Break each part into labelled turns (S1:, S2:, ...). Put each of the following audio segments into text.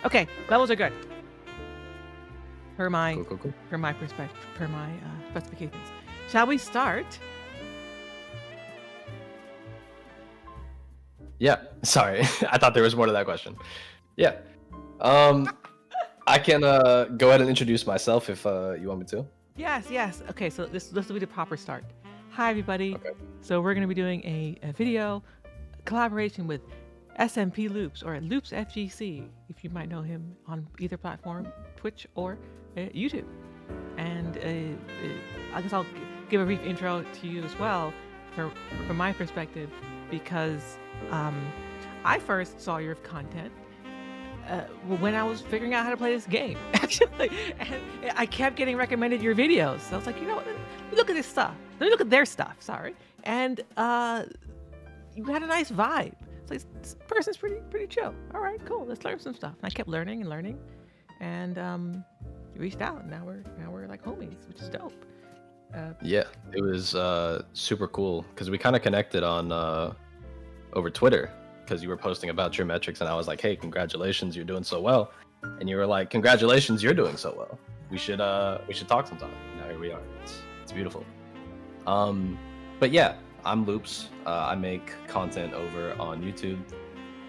S1: Okay, levels are good. Per my
S2: Cool.
S1: perspective, per my specifications. Shall we start?
S2: Yeah. Sorry, I thought there was more to that question. Yeah. I can go ahead and introduce myself if you want me to.
S1: Yes. Okay, so this will be the proper start. Hi, everybody.
S2: Okay.
S1: So we're going to be doing a video collaboration with SMP Loops, or Loops FGC, if you might know him on either platform, Twitch or YouTube. And I guess I'll give a brief intro to you as well, from my perspective, because I first saw your content when I was figuring out how to play this game, actually, and I kept getting recommended your videos. So I was like, you know what? Let me look at this stuff. Let me look at their stuff. Sorry, and you had a nice vibe. It's like, this person's pretty chill. All right, cool. Let's learn some stuff. And I kept learning, and you reached out. And now we're like homies, which is dope.
S2: Yeah, it was super cool because we kind of connected on over Twitter because you were posting about your metrics, and I was like, hey, congratulations, you're doing so well. And you were like, congratulations, you're doing so well. We should talk sometime. Now here we are. It's beautiful. But yeah, I'm Loops. I make content over on YouTube.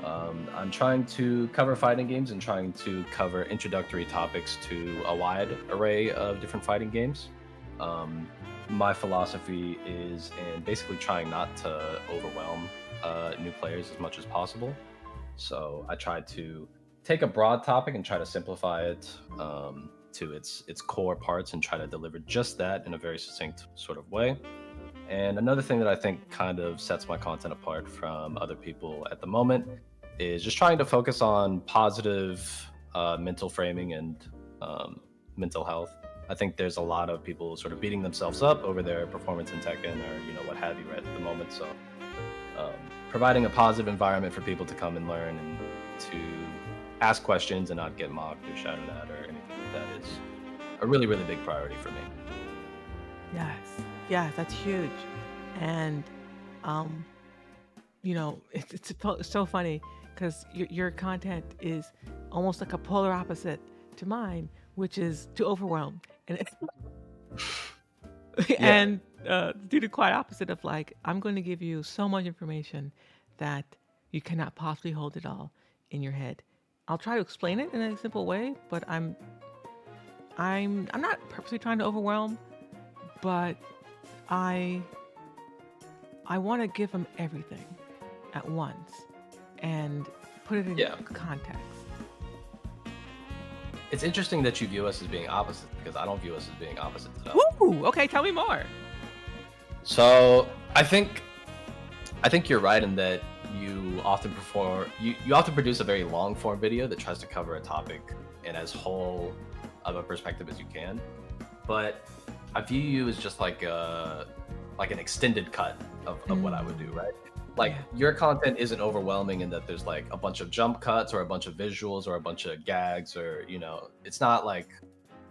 S2: I'm trying to cover fighting games and trying to cover introductory topics to a wide array of different fighting games. My philosophy is in basically trying not to overwhelm new players as much as possible. So I try to take a broad topic and try to simplify it to its core parts and try to deliver just that in a very succinct sort of way. And another thing that I think kind of sets my content apart from other people at the moment is just trying to focus on positive mental framing and mental health. I think there's a lot of people sort of beating themselves up over their performance in Tekken or what have you right at the moment. So providing a positive environment for people to come and learn and to ask questions and not get mocked or shouted at or anything like that is a really, really big priority for me.
S1: Yes, that's huge. And it's so funny because your content is almost like a polar opposite to mine, which is to overwhelm, and and do the quite opposite of like, I'm going to give you so much information that you cannot possibly hold it all in your head. I'll try to explain it in a simple way, but I'm not purposely trying to overwhelm, but I want to give them everything at once and put it in context.
S2: It's interesting that you view us as being opposite because I don't view us as being opposite at all.
S1: Ooh, okay, tell me more.
S2: So I think you're right in that you often produce a very long form video that tries to cover a topic in as whole of a perspective as you can. But I view you as just like an extended cut of what I would do, right? Like your content isn't overwhelming in that there's like a bunch of jump cuts or a bunch of visuals or a bunch of gags or it's not like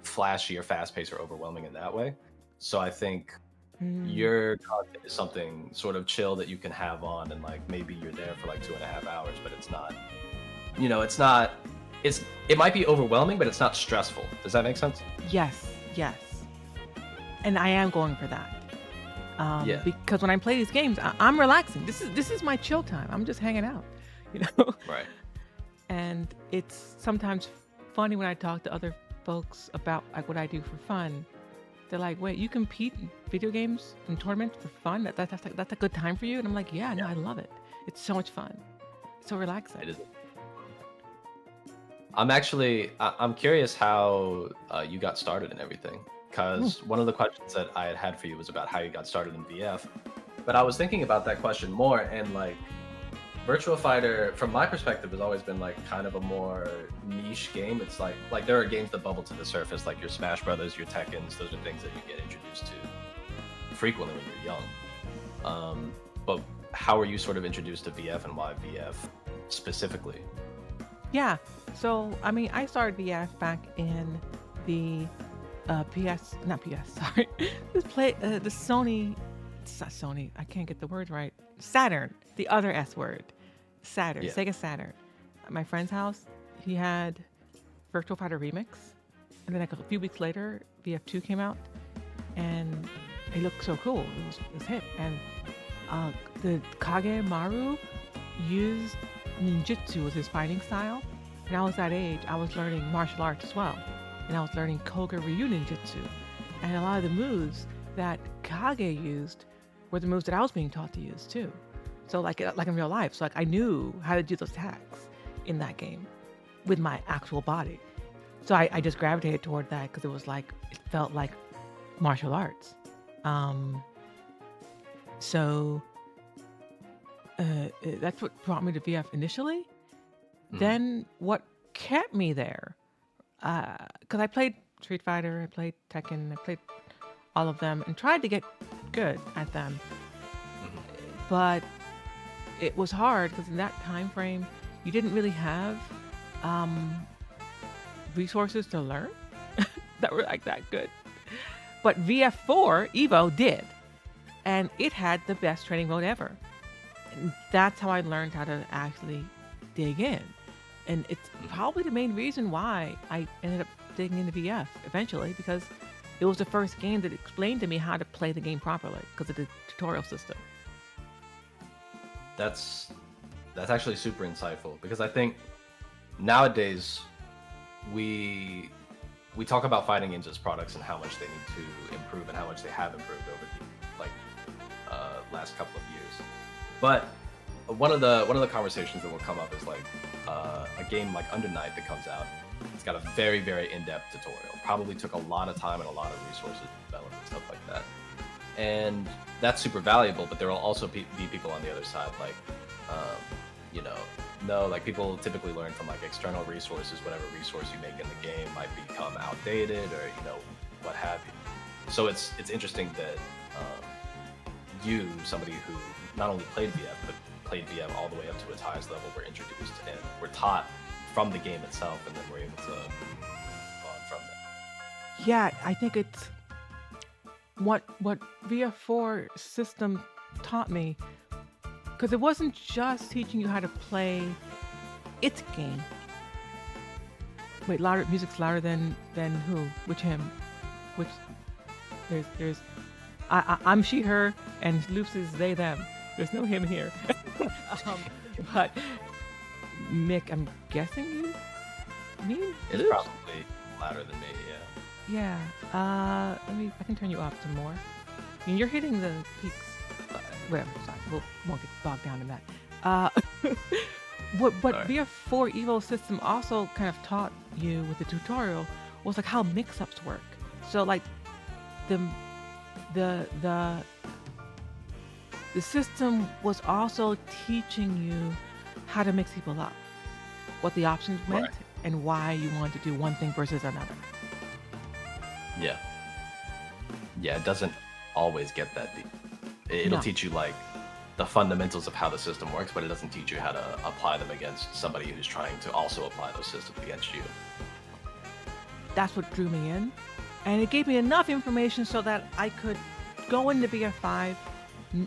S2: flashy or fast paced or overwhelming in that way. So I think your content is something sort of chill that you can have on and like maybe you're there for like 2.5 hours, but it's not, it might be overwhelming, but it's not stressful. Does that make sense?
S1: Yes. And I am going for that. Because when I play these games, I'm relaxing. This is my chill time. I'm just hanging out,
S2: Right.
S1: And it's sometimes funny when I talk to other folks about like what I do for fun. They're like, "Wait, you compete in video games and tournaments for fun? That's a good time for you?" And I'm like, "Yeah, no, I love it. It's so much fun. It's so relaxing."
S2: It is. I'm curious how you got started and everything. Because one of the questions that I had for you was about how you got started in VF. But I was thinking about that question more, and like Virtua Fighter, from my perspective, has always been like kind of a more niche game. It's like there are games that bubble to the surface, like your Smash Brothers, your Tekkens. Those are things that you get introduced to frequently when you're young. But how were you sort of introduced to VF and why VF specifically?
S1: Yeah. So I mean, I started VF back in the sorry. The Sony, it's not Sony, I can't get the word right. Saturn, the other S word. Saturn, Sega Saturn. At my friend's house, he had Virtua Fighter Remix, and then like a few weeks later, VF2 came out, and it looked so cool. It was hip, and the Kagemaru used ninjutsu as his fighting style. And I was that age, I was learning martial arts as well, and I was learning Koga Ryu ninjutsu, and a lot of the moves that Kage used were the moves that I was being taught to use too. So like in real life, so like I knew how to do those attacks in that game with my actual body. So I just gravitated toward that because it felt like martial arts. So that's what brought me to VF initially. Then what kept me there, because I played Street Fighter, I played Tekken, I played all of them and tried to get good at them. But it was hard because in that time frame, you didn't really have resources to learn that were like that good. But VF4 Evo did, and it had the best training mode ever. And that's how I learned how to actually dig in. And it's probably the main reason why I ended up digging into VF eventually, because it was the first game that explained to me how to play the game properly because of the tutorial system.
S2: That's actually super insightful, because I think nowadays we talk about fighting games as products and how much they need to improve and how much they have improved over the last couple of years. But one of the conversations that will come up is like a game like Under Night that comes out. It's got a very, very in-depth tutorial. Probably took a lot of time and a lot of resources to develop and stuff like that. And that's super valuable, but there will also be people on the other side, like, like people typically learn from like external resources. Whatever resource you make in the game might become outdated, or what have you. So it's interesting that you, somebody who not only played VF but played VM all the way up to its highest level, were introduced and were taught from the game itself, and then we're able to move on from that.
S1: Yeah, I think it's what VF4 system taught me, because it wasn't just teaching you how to play its game. Wait, music's louder than who? Which him? Which there's I'm she her and Loops is they them. There's no him here. But Mick, I'm guessing you mean
S2: it's
S1: Loops?
S2: Probably louder than me.
S1: Yeah. I can turn you up some more. I mean, you're hitting the peaks. Whatever. Sorry, we won't get bogged down in that. What VF4 Evo system also kind of taught you with the tutorial was like how mix-ups work. So like the system was also teaching you how to mix people up, what the options meant,
S2: Right.
S1: and why you wanted to do one thing versus another.
S2: Yeah, it doesn't always get that deep. It'll
S1: No.
S2: teach you like the fundamentals of how the system works, but it doesn't teach you how to apply them against somebody who's trying to also apply those systems against you.
S1: That's what drew me in, and it gave me enough information so that I could go into BF5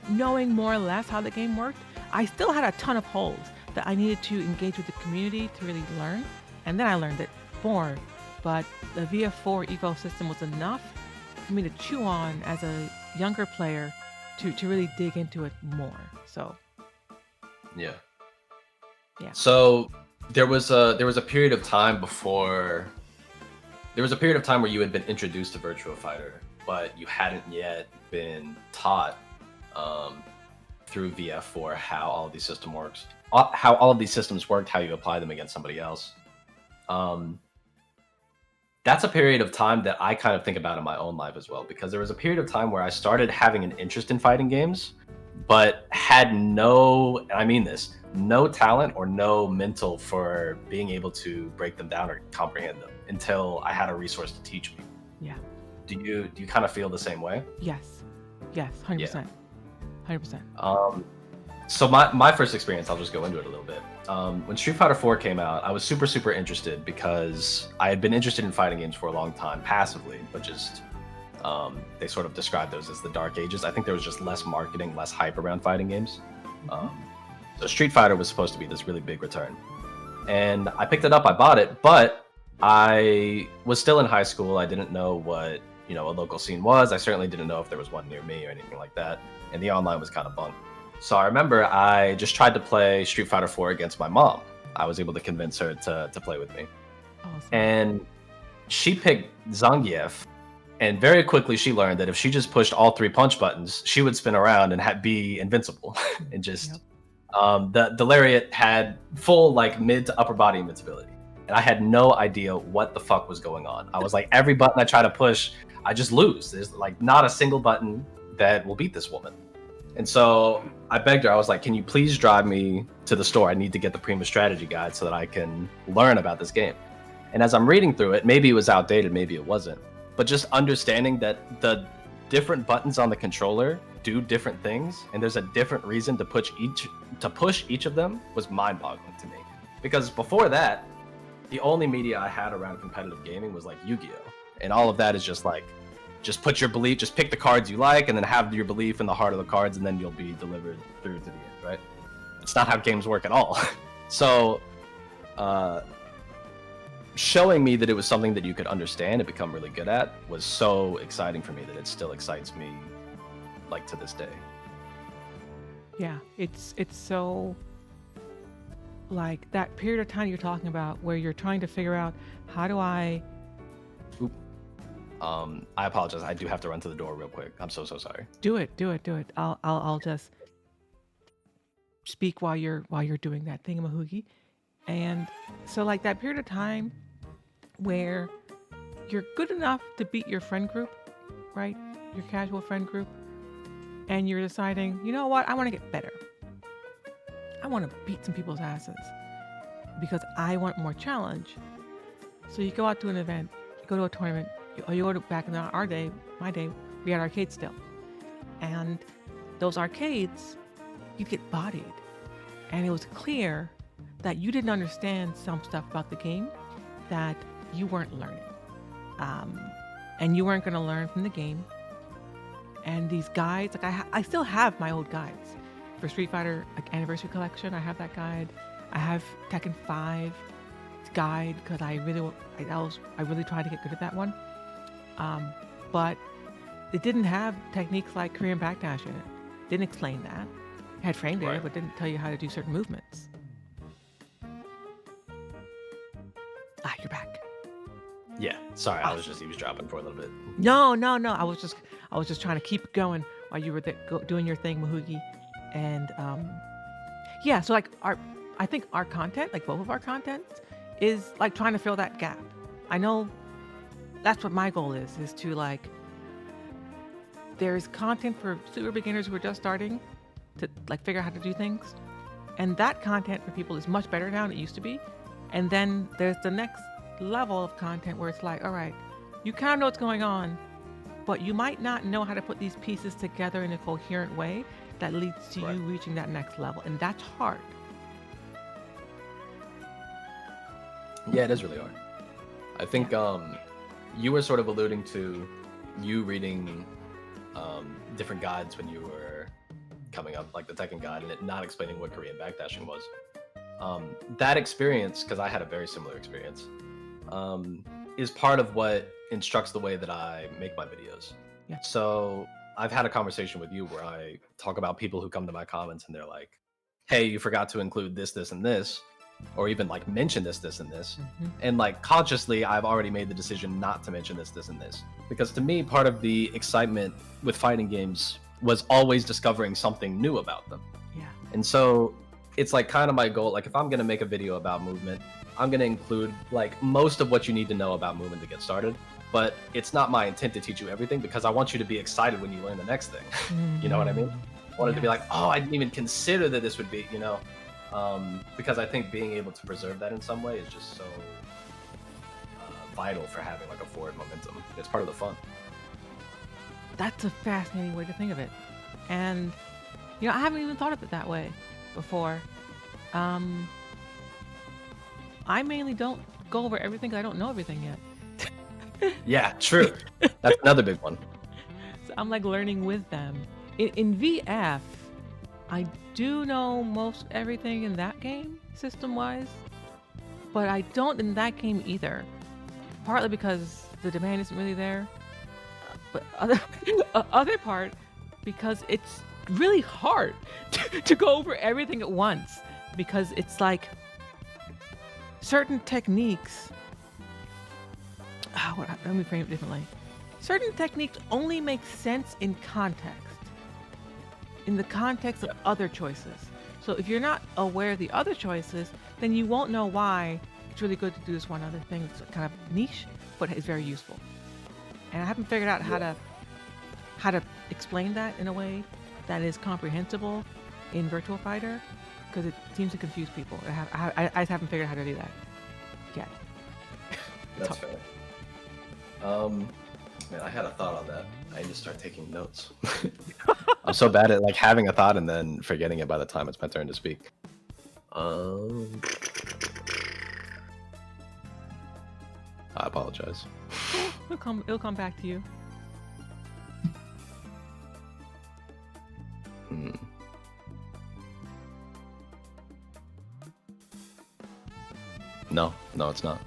S1: knowing more or less how the game worked. I still had a ton of holes that I needed to engage with the community to really learn, and then I learned it more. But the VF4 Evo system was enough for me to chew on as a younger player to really dig into it more. So
S2: Yeah.
S1: Yeah.
S2: So there was a period of time before. There was a period of time where you had been introduced to Virtua Fighter, but you hadn't yet been taught through VF4 how all of these systems worked, how you apply them against somebody else. That's a period of time that I kind of think about in my own life as well, because there was a period of time where I started having an interest in fighting games, but had no talent or no mental for being able to break them down or comprehend them until I had a resource to teach me.
S1: Yeah.
S2: Do you kind of feel the same way?
S1: Yes, 100%. 100%.
S2: So my first experience, I'll just go into it a little bit. When Street Fighter 4 came out, I was super, super interested because I had been interested in fighting games for a long time, passively, but just they sort of described those as the dark ages. I think there was just less marketing, less hype around fighting games. So Street Fighter was supposed to be this really big return. And I picked it up, I bought it, but I was still in high school. I didn't know what, a local scene was. I certainly didn't know if there was one near me or anything like that. And the online was kind of bunk. So I remember I just tried to play Street Fighter 4 against my mom. I was able to convince her to play with me.
S1: Awesome.
S2: And she picked Zangief. And very quickly she learned that if she just pushed all 3 punch buttons, she would spin around and be invincible. And just the lariat had full like mid to upper body invincibility. And I had no idea what the fuck was going on. I was like, every button I try to push, I just lose. There's like not a single button that will beat this woman. And so I begged her, I was like, can you please drive me to the store? I need to get the Prima strategy guide so that I can learn about this game. And as I'm reading through it, maybe it was outdated, maybe it wasn't. But just understanding that the different buttons on the controller do different things, and there's a different reason to push each of them was mind-boggling to me. Because before that, the only media I had around competitive gaming was like Yu-Gi-Oh! And all of that is just like, just put your belief, just pick the cards you like, and then have your belief in the heart of the cards, and then you'll be delivered through to the end, right? It's not how games work at all. So, showing me that it was something that you could understand and become really good at was so exciting for me that it still excites me, like, to this day.
S1: Yeah, it's so like that period of time you're talking about where you're trying to figure out how do I.
S2: I apologize. I do have to run to the door real quick. I'm so sorry.
S1: Do it. I'll just speak while you're doing that thingamahoogie. And so like that period of time where you're good enough to beat your friend group, right? Your casual friend group, and you're deciding, you know what? I want to get better. I want to beat some people's asses because I want more challenge. So you go out to an event, you go to a tournament, or you go to back in my day, we had arcades still. And those arcades, you'd get bodied. And it was clear that you didn't understand some stuff about the game that you weren't learning. And you weren't going to learn from the game. And these guides, like I still have my old guides. For Street Fighter Anniversary Collection, I have that guide. I have Tekken 5 guide because I really tried to get good at that one. But it didn't have techniques like Korean backdash in it. Didn't explain that. It had frame data, but didn't tell you how to do certain movements. You're back.
S2: Yeah, sorry, I was just eavesdropping for a little bit.
S1: No. I was just trying to keep going while you were doing your thing, Mahoogie. And yeah, so like I think our content, like both of our content, is like trying to fill that gap. I know that's what my goal is to like, there's content for super beginners who are just starting to like figure out how to do things. And that content for people is much better now than it used to be. And then there's the next level of content where it's like, all right, you kind of know what's going on, but you might not know how to put these pieces together in a coherent way that leads to you reaching that next level. And that's hard.
S2: Yeah, it is really hard. I think you were sort of alluding to you reading different guides when you were coming up, like the Tekken guide, and it not explaining what Korean backdashing was. That experience, because I had a very similar experience, is part of what instructs the way that I make my videos.
S1: Yeah.
S2: So I've had a conversation with you where I talk about people who come to my comments and they're like, hey, you forgot to include this, this, and this, or even like mention this, this, and this.
S1: Mm-hmm.
S2: And like consciously, I've already made the decision not to mention this, this, and this. Because to me, part of the excitement with fighting games was always discovering something new about them.
S1: Yeah.
S2: And so it's like kind of my goal. Like if I'm going to make a video about movement, I'm going to include like most of what you need to know about movement to get started. But it's not my intent to teach you everything because I want you to be excited when you learn the next thing.
S1: Mm-hmm.
S2: You know what I mean? I wanted to be like, oh, I didn't even consider that this would be, because I think being able to preserve that in some way is just so vital for having like a forward momentum. It's part of the fun.
S1: That's a fascinating way to think of it. And, I haven't even thought of it that way before. I mainly don't go over everything because I don't know everything yet.
S2: Yeah, true. That's another big one.
S1: So I'm like learning with them. In VF, I do know most everything in that game, system-wise, but I don't in that game either. partly because the demand isn't really there, but other part because it's really hard to go over everything at once, because it's like certain techniques. Let me frame it differently. Certain techniques only make sense in the context of other choices. So if you're not aware of the other choices, then you won't know why it's really good to do this one other thing that's kind of niche, but is very useful. And I haven't figured out how to explain that in a way that is comprehensible in Virtua Fighter, because it seems to confuse people. I just haven't figured out how to do that yet.
S2: That's fair. Man, I had a thought on that. I need to start taking notes. I'm so bad at like having a thought and then forgetting it by the time it's my turn to speak. I apologize.
S1: It'll come back to you.
S2: No, it's not.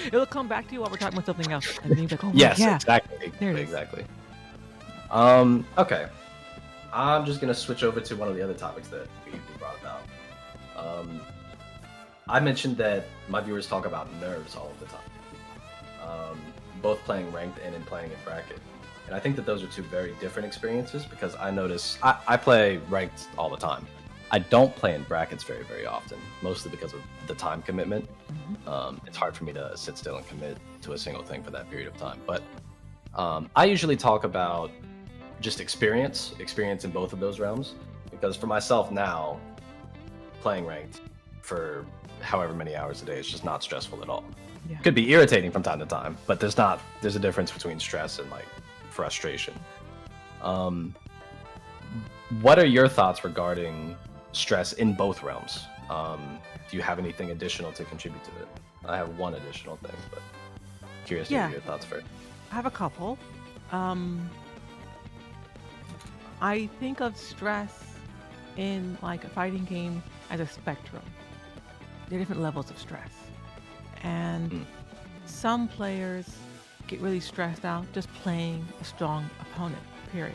S1: It'll come back to you while we're talking about something else. And then you're like, oh,
S2: yes,
S1: yeah.
S2: exactly.
S1: There it is.
S2: Exactly. Okay. I'm just gonna switch over to one of the other topics that we brought about. I mentioned that my viewers talk about nerves all of the time, both playing ranked and in playing in bracket. And I think that those are two very different experiences, because I notice I play ranked all the time. I don't play in brackets very, very often, mostly because of the time commitment. It's hard for me to sit still and commit to a single thing for that period of time. But I usually talk about just experience in both of those realms, because for myself now, playing ranked for however many hours a day is just not stressful at all.
S1: Yeah.
S2: Could be irritating from time to time, but there's a difference between stress and like frustration. What are your thoughts regarding stress in both realms? Do you have anything additional to contribute to it? I have one additional thing, but curious to hear your thoughts first.
S1: I have a couple. I think of stress in like a fighting game as a spectrum. There are different levels of stress. And some players get really stressed out just playing a strong opponent, period.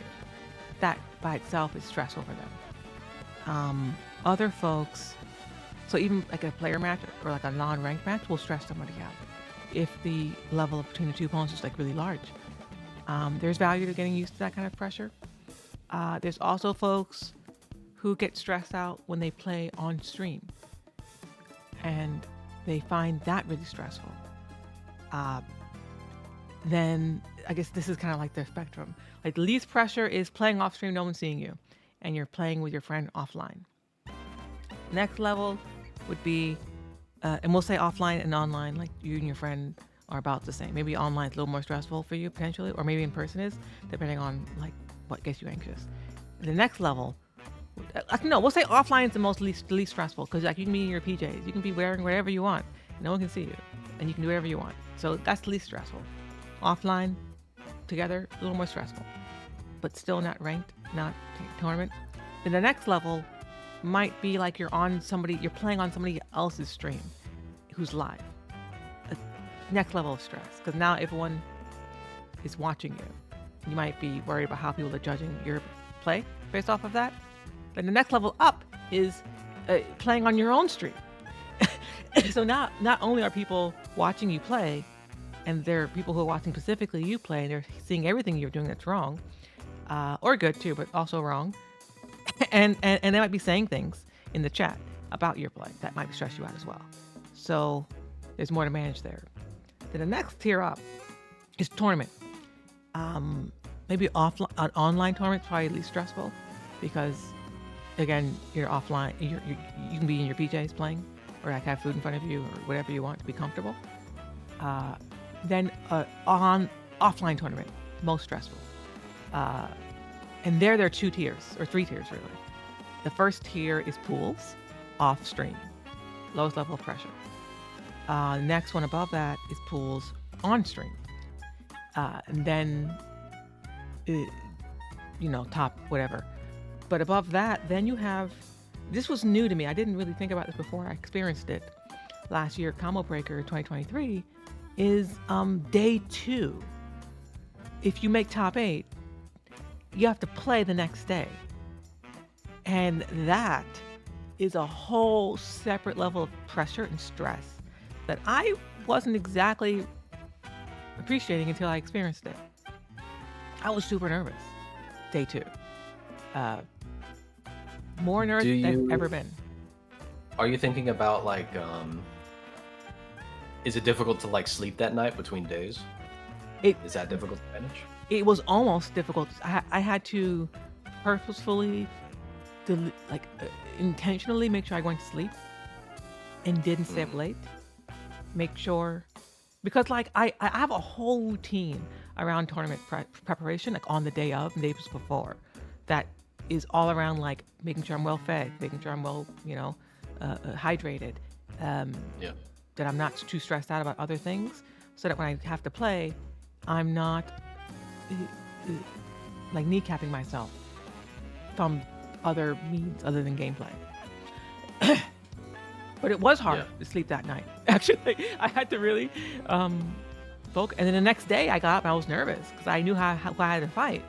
S1: That by itself is stressful for them. Other folks, so even like a player match or like a non-ranked match will stress somebody out if the level between the two opponents is like really large. There's value to getting used to that kind of pressure. There's also folks who get stressed out when they play on stream, and they find that really stressful. Then I guess this is kind of like their spectrum. Like the least pressure is playing off stream, no one's seeing you, and you're playing with your friend offline. Next level would be, and we'll say offline and online, like you and your friend are about the same. Maybe online is a little more stressful for you potentially, or maybe in person is, depending on like what gets you anxious. The next level, no, we'll say offline is the least stressful, because like you can be in your PJs, you can be wearing whatever you want, no one can see you, and you can do whatever you want. So that's the least stressful. Offline, together, a little more stressful, but still not ranked, not tournament. Then the next level might be like you're playing on somebody else's stream who's live. Next level of stress, because now everyone is watching you. You might be worried about how people are judging your play based off of that. Then the next level up is playing on your own stream. So not only are people watching you play, and there are people who are watching specifically you play, and they're seeing everything you're doing that's wrong, or good too, but also wrong. And they might be saying things in the chat about your play that might stress you out as well. So there's more to manage there. Then the next tier up is tournament. Maybe an online tournament is probably least stressful, because again, you're offline. You can be in your PJs playing, or like have food in front of you, or whatever you want to be comfortable. Then on offline tournament, most stressful. And there are 2 tiers, or 3 tiers really. The first tier is pools, off stream, lowest level of pressure. The next one above that is pools on stream. And then, top whatever. But above that, then you have, this was new to me. I didn't really think about this before. I experienced it last year, Combo Breaker 2023. is day 2. If you make top 8, you have to play the next day. And that is a whole separate level of pressure and stress that I wasn't exactly appreciating until I experienced it. I was super nervous. Day 2. Uh, more nervous
S2: Do
S1: than I've
S2: you
S1: ever been.
S2: are you thinking about like is it difficult to like sleep that night between days?
S1: It
S2: Is that difficult to manage?
S1: it was almost difficult. I had to purposefully, intentionally make sure I went to sleep and didn't stay up
S2: Mm,
S1: late. Make sure, because like I have a whole routine around tournament preparation, like on the day of and days before, that is all around like making sure I'm well fed, making sure I'm well, hydrated, um,
S2: yeah.
S1: that I'm not too stressed out about other things, so that when I have to play, I'm not uh, uh, like kneecapping myself from other means other than gameplay. But it was hard
S2: Yeah.
S1: to sleep that night. Actually, I had to really focus. And then the next day, I got up and I was nervous because I knew how I had to fight.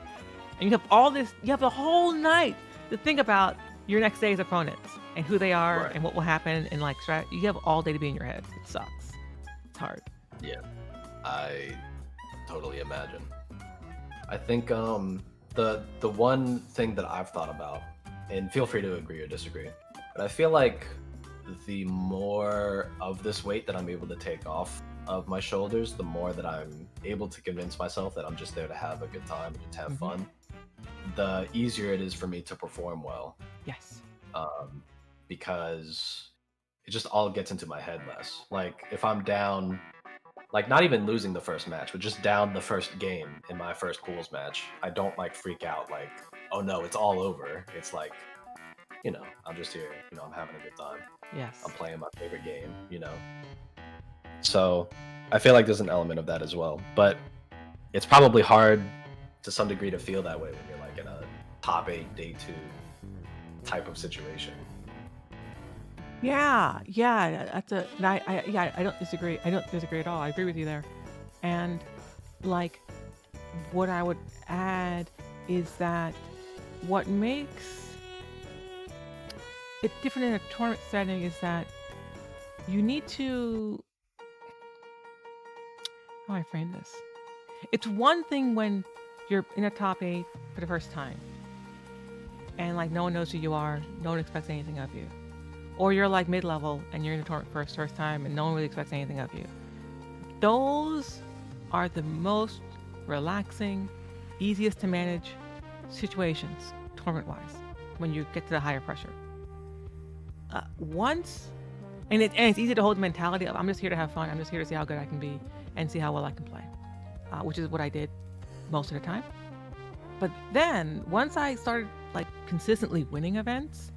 S1: And you have all this, you have the whole night to think about your next day's opponents and who they are
S2: Right.
S1: and what will happen and like you have all day to be in your head. It sucks. It's hard.
S2: Yeah. I totally imagine. I think the one thing that I've thought about, and feel free to agree or disagree, but I feel like the more of this weight that I'm able to take off of my shoulders, the more that I'm able to convince myself that I'm just there to have a good time and just have
S1: Hmm.
S2: fun, the easier it is for me to perform well.
S1: Yes.
S2: Um, because it just all gets into my head less. Like if I'm down, like not even losing the first match, but just down the first game in my first pools match, I don't like freak out like, oh no, it's all over. It's like, I'm just here, I'm having a good time. I'm
S1: Yes.
S2: playing my favorite game. So I feel like there's an element of that as well. But it's probably hard to some degree to feel that way when you're like in a top 8 day 2 type of situation.
S1: Yeah. Yeah. That's a. Yeah. I don't disagree. I don't disagree at all. I agree with you there. And like, what I would add is that what makes it different in a tournament setting is that you need to. How do I frame this? It's one thing when you're in a top 8 for the first time and like no one knows who you are, no one expects anything of you. Or you're like mid-level and you're in the tournament for the first time and no one really expects anything of you. Those are the most relaxing, easiest to manage situations, tournament-wise, when you get to the higher pressure. Once, and it's easy to hold the mentality of I'm just here to have fun. I'm just here to see how good I can be and see how well I can play, which is what I did most of the time. But then once I started like consistently winning events,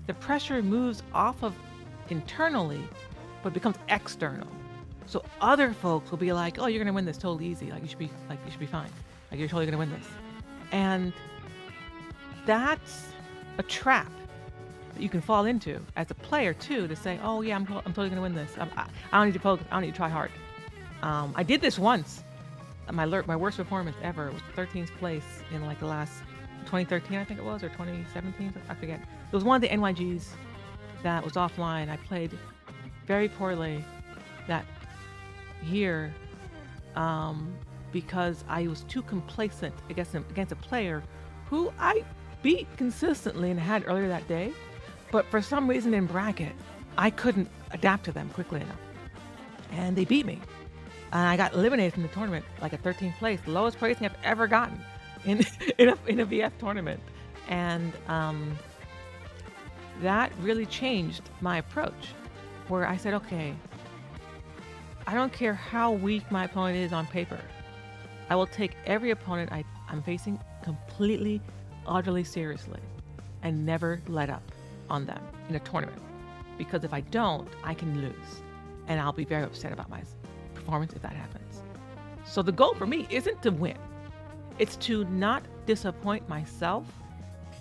S1: the pressure moves off of internally, but becomes external. So other folks will be like, "Oh, you're gonna win this totally easy. Like you should be fine. Like you're totally gonna win this," and that's a trap that you can fall into as a player too. To say, "Oh yeah, I'm totally gonna win this. I don't need to focus. I don't need to try hard." I did this once. My worst performance ever was 13th place in like the last 2013, I think it was, or 2017. I forget. It was one of the NYGs that was offline. I played very poorly that year because I was too complacent against a player who I beat consistently and had earlier that day. But for some reason in bracket, I couldn't adapt to them quickly enough. And they beat me. And I got eliminated from the tournament, like at 13th place, the lowest placing I've ever gotten in in a VF tournament. And that really changed my approach, where I said, okay, I don't care how weak my opponent is on paper. I will take every opponent I'm facing completely, utterly seriously, and never let up on them in a tournament. Because if I don't, I can lose. And I'll be very upset about my performance if that happens. So the goal for me isn't to win. It's to not disappoint myself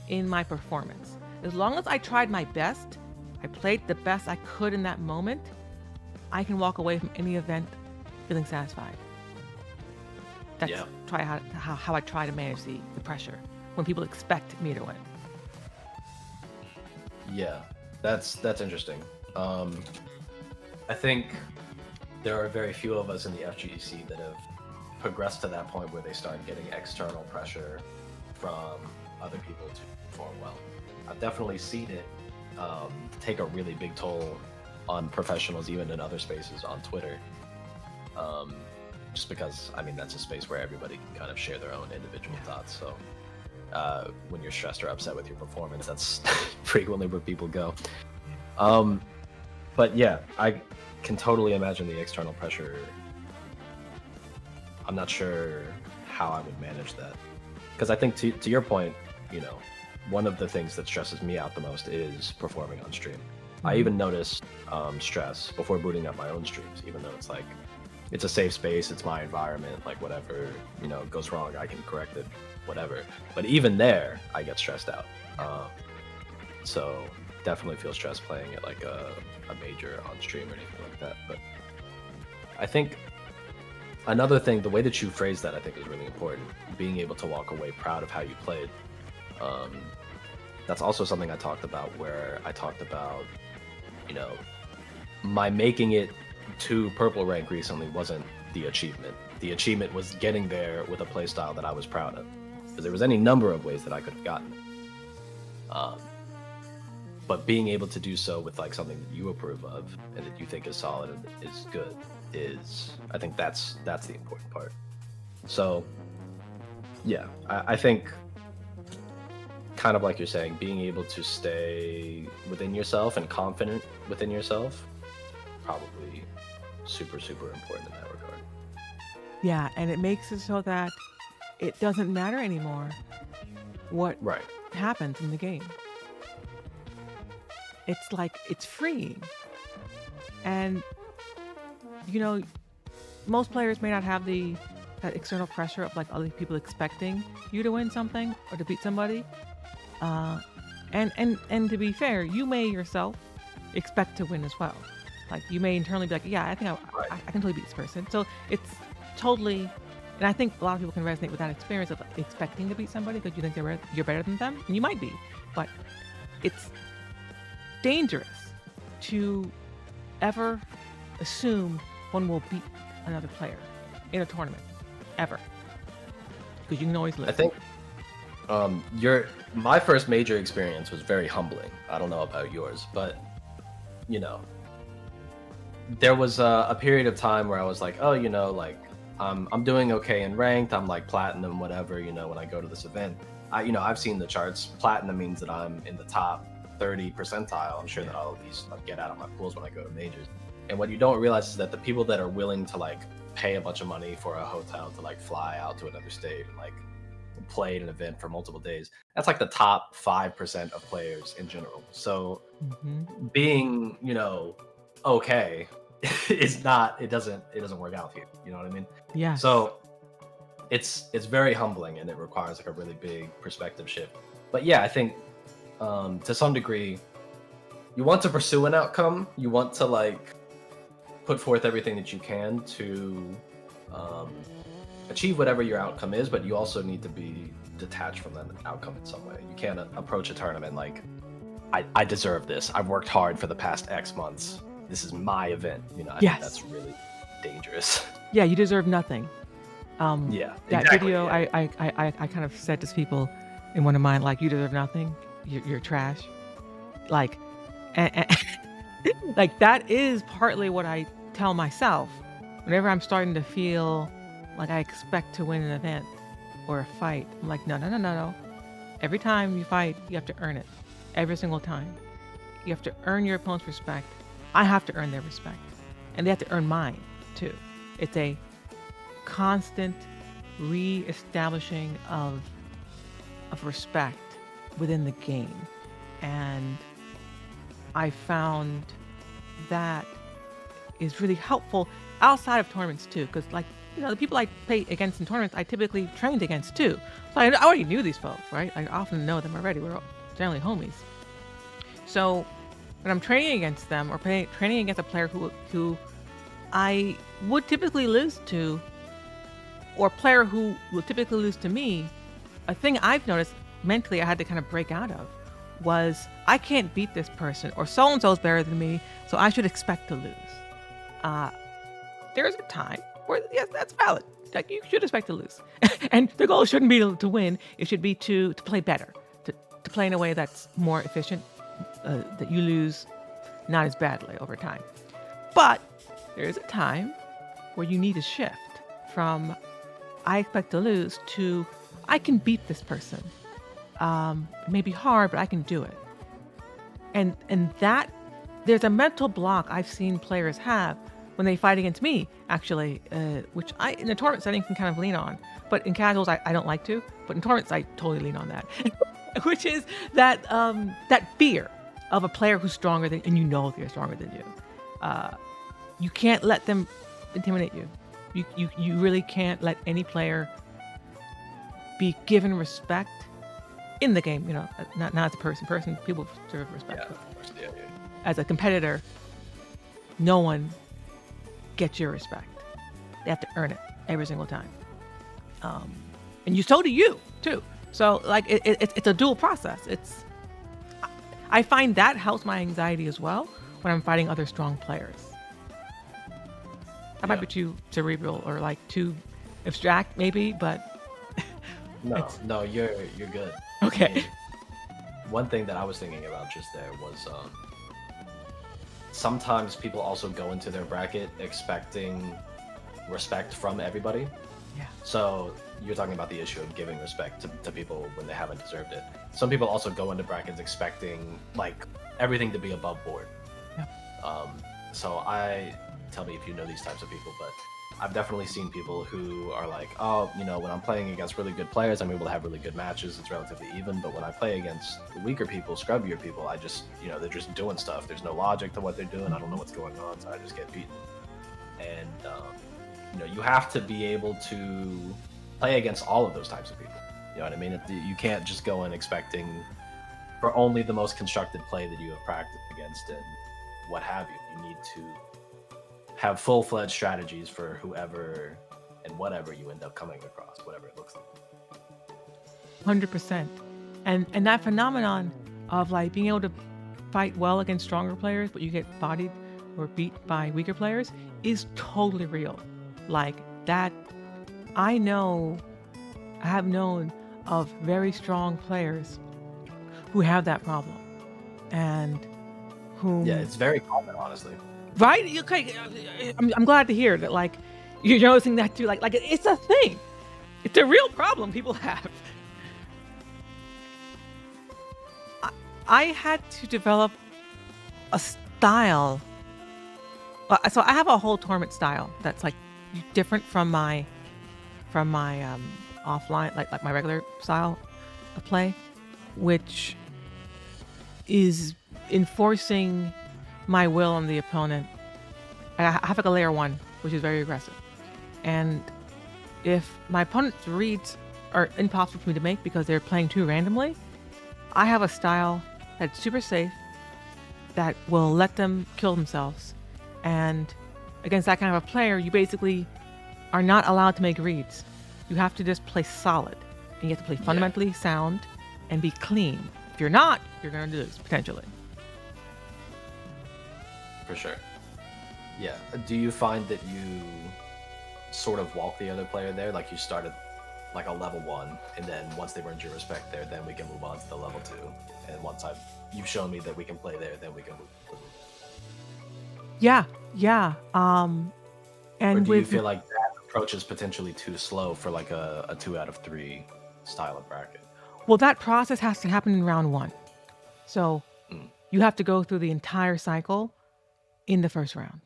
S1: in my performance. As long as I tried my best, I played the best I could in that moment, I can walk away from any event feeling satisfied. That's
S2: Yeah.
S1: how I try to manage the pressure when people expect me to win.
S2: Yeah, that's interesting. I think there are very few of us in the FGC that have progressed to that point where they start getting external pressure from other people to perform well. I've definitely seen it take a really big toll on professionals, even in other spaces on Twitter. Just because, I mean, that's a space where everybody can kind of share their own individual thoughts. So when you're stressed or upset with your performance, that's frequently where people go. But yeah, I can totally imagine the external pressure. I'm not sure how I would manage that. Because I think to your point, you know, one of the things that stresses me out the most is performing on stream. I even notice stress before booting up my own streams, even though it's like, it's a safe space, it's my environment, like whatever, you know, goes wrong, I can correct it, whatever. But even there, I get stressed out. So definitely feel stressed playing at like a major on stream or anything like that. But I think another thing, the way that you phrased that, I think is really important. Being able to walk away proud of how you played. That's also something I talked about, where I talked about, you know, my making it to purple rank recently wasn't the achievement. The achievement was getting there with a playstyle that I was proud of. Because there was any number of ways that I could have gotten it. But being able to do so with like something that you approve of and that you think is solid and is good is, I think that's the important part. So yeah, I think kind of like you're saying, being able to stay within yourself and confident within yourself, probably super, super important in that regard.
S1: Yeah, and it makes it so that it doesn't matter anymore what
S2: Right.
S1: happens in the game. It's like, it's freeing. And, you know, most players may not have that external pressure of like other people expecting you to win something or to beat somebody. And to be fair, you may yourself expect to win as well. Like, you may internally be like, yeah, I think I can totally beat this person. So it's totally, and I think a lot of people can resonate with that experience of expecting to beat somebody because you think you're better than them, and you might be, but it's dangerous to ever assume one will beat another player in a tournament, ever, because you can always lose.
S2: I think my first major experience was very humbling. I don't know about yours, but you know, there was a period of time where I was like, oh, you know, like I'm doing okay in ranked. I'm like platinum, whatever. You know, when I go to this event, I've seen the charts. Platinum means that I'm in the top 30 percentile. I'm sure that I'll at least get out of my pools when I go to majors. And what you don't realize is that the people that are willing to like pay a bunch of money for a hotel to like fly out to another state and like play an event for multiple days, that's like the top 5% of players in general. So being, you know, okay is not, it doesn't work out for you. You know what I mean?
S1: Yeah.
S2: So it's very humbling, and it requires like a really big perspective shift. But yeah, I think to some degree, you want to pursue an outcome. You want to like put forth everything that you can to achieve whatever your outcome is, but you also need to be detached from that outcome in some way. You can't approach a tournament like, I deserve this. I've worked hard for the past X months. This is my event. You know, I think that's really dangerous.
S1: Yeah, you deserve nothing.
S2: Yeah,
S1: that
S2: exactly,
S1: video,
S2: yeah.
S1: I kind of said to people in one of mine, like, you deserve nothing. You're trash. Like, and like that is partly what I tell myself whenever I'm starting to feel like I expect to win an event or a fight. I'm like, no. Every time you fight, you have to earn it. Every single time. You have to earn your opponent's respect. I have to earn their respect. And they have to earn mine, too. It's a constant re-establishing of respect within the game. And I found that is really helpful outside of tournaments, too. Because, like, you know, the people I play against in tournaments, I typically trained against, too. So I already knew these folks, right? I often know them already. We're generally homies. So when I'm training against them or training against a player who I would typically lose to, or player who will typically lose to me, a thing I've noticed mentally I had to kind of break out of was I can't beat this person, or so and so's better than me, so I should expect to lose. Uh, there's a time where, yes, that's valid. Like, you should expect to lose. And the goal shouldn't be to win, it should be to play better, to play in a way that's more efficient, that you lose not as badly over time. But there is a time where you need to shift from I expect to lose to I can beat this person. It may be hard, but I can do it. And that there's a mental block I've seen players have when they fight against me, actually, which I in a tournament setting can kind of lean on. But in casuals, I don't like to. But in tournaments, I totally lean on that, which is that fear of a player who's stronger than, and you know they're stronger than you. You can't let them intimidate you. You really can't let any player be given respect in the game. You know, not as a person. People deserve respect.
S2: Yeah, of course. Yeah.
S1: As a competitor, no one gets your respect. They have to earn it every single time. And so do you too. So like it's a dual process. I find that helps my anxiety as well when I'm fighting other strong players. That might be too cerebral or like too abstract maybe, but
S2: no, you're good.
S1: Okay.
S2: I mean, one thing that I was thinking about just there was sometimes people also go into their bracket expecting respect from everybody.
S1: Yeah.
S2: So you're talking about the issue of giving respect to people when they haven't deserved it. Some people also go into brackets expecting like everything to be above board.
S1: Yeah.
S2: So tell me if you know these types of people, but I've definitely seen people who are like, oh, you know, when I'm playing against really good players, I'm able to have really good matches. It's relatively even. But when I play against weaker people, scrubbier people, I just, you know, they're just doing stuff. There's no logic to what they're doing. I don't know what's going on, so I just get beaten. And, you know, you have to be able to play against all of those types of people. You know what I mean? You can't just go in expecting for only the most constructed play that you have practiced against and what have you. You need to have full-fledged strategies for whoever and whatever you end up coming across, whatever it looks like.
S1: 100%. And that phenomenon of like being able to fight well against stronger players, but you get bodied or beat by weaker players is totally real. Like that, I have known of very strong players who have that problem and whom...
S2: Yeah, it's very common, honestly.
S1: Right? Okay, I'm glad to hear that. Like, you're noticing that too. Like it's a thing. It's a real problem people have. I had to develop a style. So I have a whole tournament style that's like different from my offline, like my regular style of play, which is enforcing my will on the opponent. I have like a layer 1, which is very aggressive. And if my opponent's reads are impossible for me to make because they're playing too randomly, I have a style that's super safe that will let them kill themselves. And against that kind of a player, you basically are not allowed to make reads. You have to just play solid. And you have to play fundamentally sound and be clean. If you're not, you're going to lose, potentially.
S2: For sure. Yeah. Do you find that you sort of walk the other player there? Like you started like a level 1, and then once they earned your respect there, then we can move on to the level 2. And once you've shown me that we can play there, then we can move.
S1: Yeah. And
S2: or do you feel like that approach is potentially too slow for like a 2 out of 3 style of bracket?
S1: Well, that process has to happen in round 1. So you have to go through the entire cycle in the first round,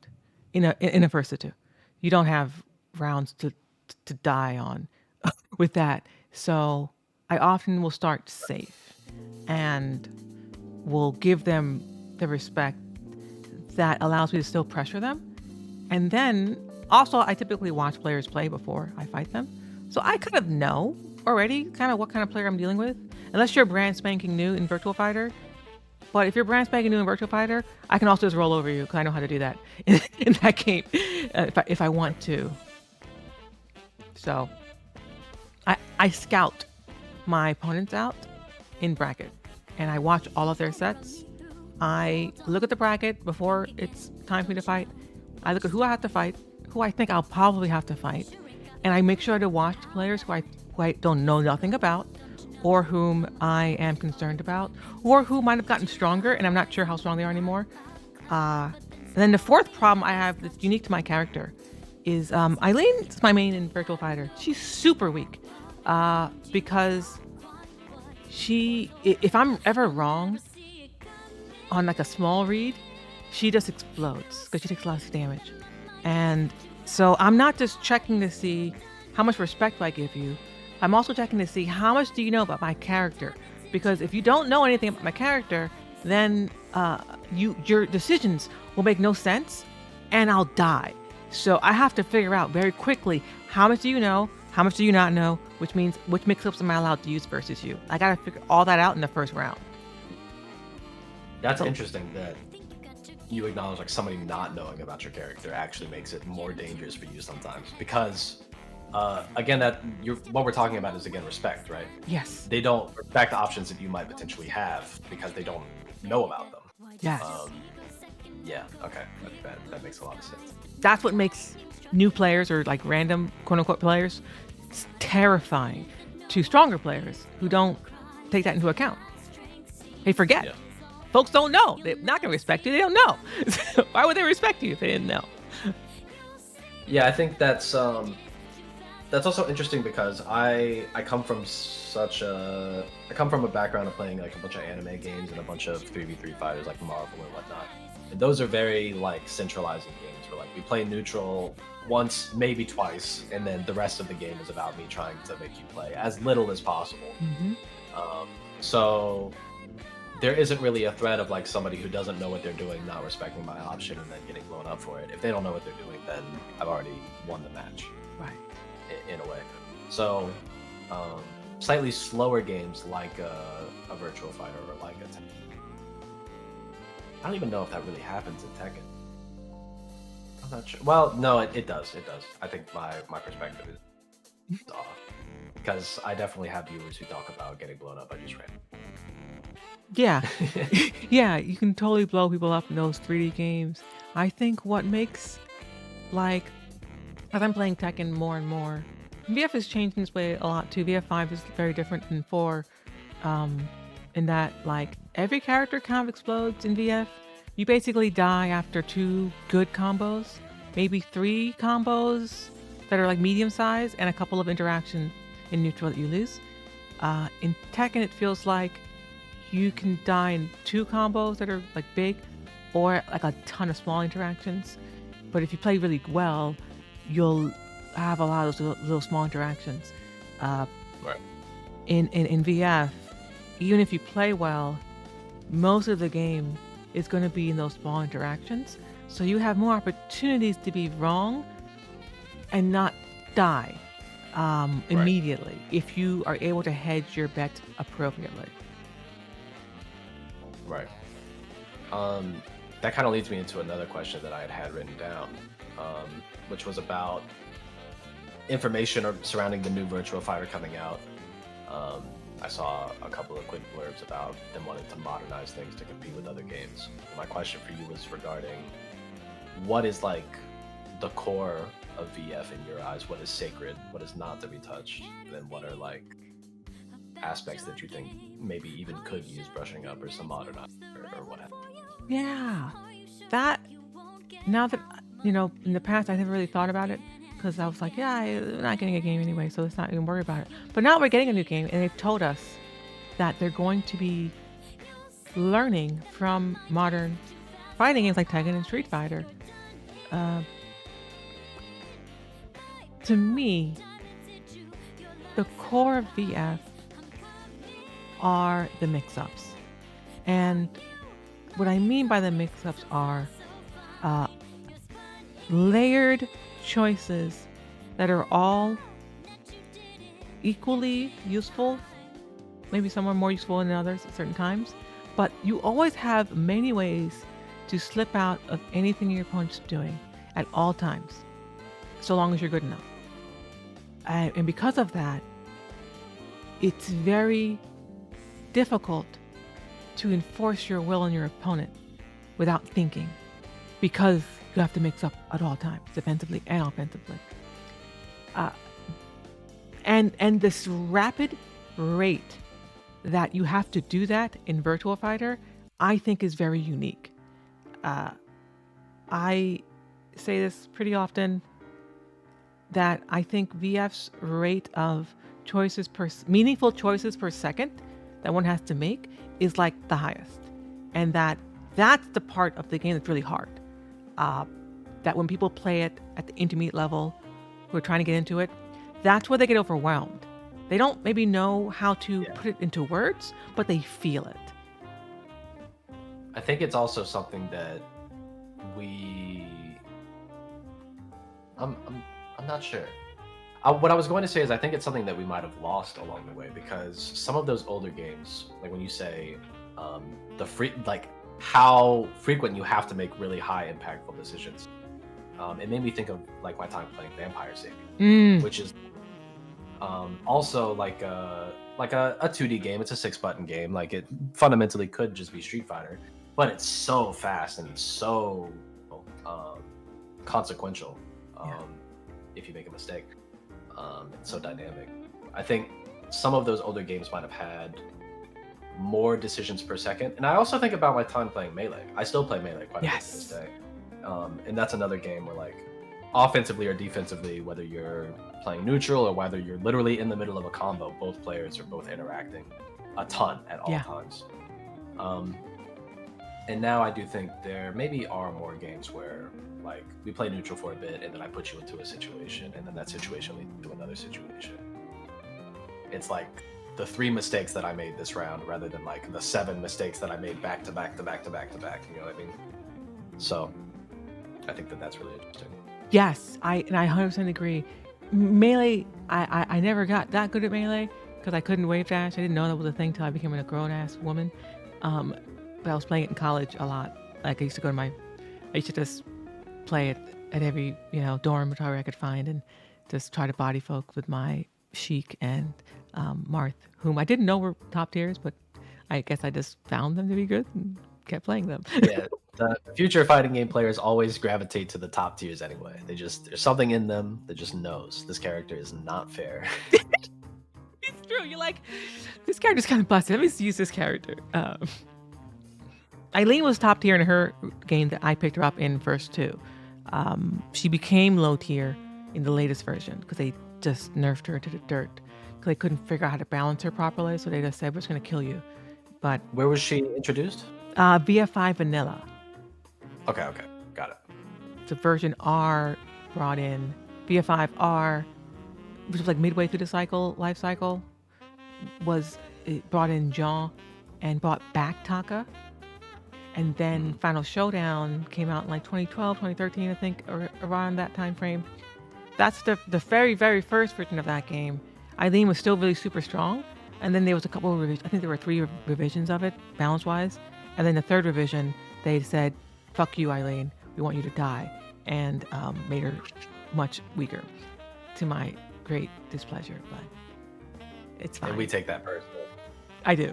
S1: in a first or 2. You don't have rounds to die on with that. So I often will start safe and will give them the respect that allows me to still pressure them. And then also I typically watch players play before I fight them. So I kind of know already kind of what kind of player I'm dealing with. Unless you're brand spanking new in Virtua Fighter, But if you're brand spanking new in Virtua Fighter, I can also just roll over you because I know how to do that in that game if I want to. So I scout my opponents out in bracket and I watch all of their sets. I look at the bracket before it's time for me to fight. I look at who I have to fight, who I think I'll probably have to fight, and I make sure to watch players who I don't know nothing about, or whom I am concerned about, or who might have gotten stronger and I'm not sure how strong they are anymore. And then the fourth problem I have that's unique to my character is Eileen is my main in Virtual Fighter. She's super weak because if I'm ever wrong on like a small read, she just explodes because she takes a lot of damage. And so I'm not just checking to see how much respect I give you. I'm also checking to see how much do you know about my character, because if you don't know anything about my character, then your decisions will make no sense and I'll die. So I have to figure out very quickly, how much do you know, how much do you not know, which means which mix-ups am I allowed to use versus you. I gotta figure all that out in the first round.
S2: That's interesting that you acknowledge like somebody not knowing about your character actually makes it more dangerous for you sometimes, because again, what we're talking about is again respect, right?
S1: Yes.
S2: They don't respect the options that you might potentially have because they don't know about them.
S1: Yes.
S2: Yeah. Okay. That makes a lot of sense.
S1: That's what makes new players or like random quote unquote players terrifying to stronger players who don't take that into account. They forget.
S2: Yeah.
S1: Folks don't know. They're not going to respect you. They don't know. Why would they respect you if they didn't know?
S2: Yeah, I think that's also interesting because I come from a background of playing like a bunch of anime games and a bunch of 3v3 fighters like Marvel and whatnot. And those are very like centralizing games where like we play neutral once, maybe twice, and then the rest of the game is about me trying to make you play as little as possible.
S1: Mm-hmm.
S2: So there isn't really a threat of like somebody who doesn't know what they're doing not respecting my option and then getting blown up for it. If they don't know what they're doing, then I've already won the match.
S1: Right.
S2: In a way. So slightly slower games like a Virtua Fighter or like a Tekken. I don't even know if that really happens in Tekken. I'm not sure. Well, no, it does. It does. I think my perspective is off. Because I definitely have viewers who talk about getting blown up by just random.
S1: Yeah. Yeah, you can totally blow people up in those 3D games. I think what makes, like, as I'm playing Tekken more and more, VF is changing its way a lot too. VF5 is very different than 4 in that, like, every character kind of explodes in VF. You basically die after 2 good combos, maybe 3 combos that are like medium size, and a couple of interactions in neutral that you lose. In Tekken, it feels like you can die in 2 combos that are like big, or like a ton of small interactions. But if you play really well, you'll have a lot of those little small interactions.
S2: Right.
S1: In VF, even if you play well, most of the game is going to be in those small interactions. So you have more opportunities to be wrong and not die immediately if you are able to hedge your bet appropriately.
S2: Right. That kind of leads me into another question that I had written down, which was about information surrounding the new Virtua Fighter coming out. I saw a couple of quick blurbs about them wanting to modernize things to compete with other games. My question for you was regarding what is like the core of VF in your eyes? What is sacred? What is not to be touched? And then what are like aspects that you think maybe even could use brushing up or some modernizing or what have you?
S1: Yeah, that, now that, you know, in the past I never really thought about it because I was like, yeah, I'm not getting a game anyway, so let's not even worry about it. But now we're getting a new game, and they've told us that they're going to be learning from modern fighting games like Tekken and Street Fighter. To me, the core of VF are the mix-ups. And what I mean by the mix-ups are layered choices that are all equally useful. Maybe some are more useful than others at certain times, but you always have many ways to slip out of anything your opponent's doing at all times, so long as you're good enough. And because of that, it's very difficult to enforce your will on your opponent without thinking, because you have to mix up at all times, defensively and offensively. And this rapid rate that you have to do that in Virtua Fighter, I think is very unique. I say this pretty often, that I think VF's rate of meaningful choices per second that one has to make is like the highest. And that's the part of the game that's really hard. That when people play it at the intermediate level, who are trying to get into it, that's where they get overwhelmed. They don't maybe know how to put it into words, but they feel it.
S2: I think it's also something that I'm not sure. What I was going to say is I think it's something that we might have lost along the way, because some of those older games, like when you say how frequent you have to make really high impactful decisions, it made me think of like my time playing Vampire Saving, which is also like a 2D game. It's a 6-button game. Like, it fundamentally could just be Street Fighter, but it's so fast and so consequential if you make a mistake. It's so dynamic. I think some of those older games might have had more decisions per second. And I also think about my time playing Melee. I still play Melee quite a bit to this day. And that's another game where, like, offensively or defensively, whether you're playing neutral or whether you're literally in the middle of a combo, both players are both interacting a ton at all times. And now I do think there maybe are more games where, like, we play neutral for a bit and then I put you into a situation and then that situation leads to another situation. It's like the 3 mistakes that I made this round rather than like the 7 mistakes that I made back to back to back to back to back. You know what I mean? So I think that's really interesting.
S1: Yes, I 100% agree. Melee, I never got that good at Melee because I couldn't wave dash. I didn't know that was a thing till I became a grown-ass woman. But I was playing it in college a lot. Like, I used to just play it at every, dormitory I could find and just try to body folk with my Sheik and Marth, whom I didn't know were top tiers, but I guess I just found them to be good and kept playing them.
S2: Yeah, the future fighting game players always gravitate to the top tiers anyway. There's something in them that just knows this character is not fair.
S1: It's true. You're like, this character's kind of busted. Let me use this character. Eileen was top tier in her game that I picked her up in first 2. She became low tier in the latest version because they just nerfed her to the dirt because they couldn't figure out how to balance her properly. So they just said, we're just going to kill you. But
S2: where was she introduced?
S1: VF5 Vanilla.
S2: Okay, got it.
S1: So version R brought in VF5R, which was like midway through the life cycle, it brought in Jean and brought back Taka. And then Final Showdown came out in like 2012, 2013, I think, or around that time frame. That's the very, very first version of that game. Eileen was still really super strong. And then there was a couple of revisions. I think there were 3 revisions of it, balance-wise. And then the 3rd revision, they said, fuck you, Eileen. We want you to die. And made her much weaker, to my great displeasure. But it's fine.
S2: And we take that personally.
S1: I do.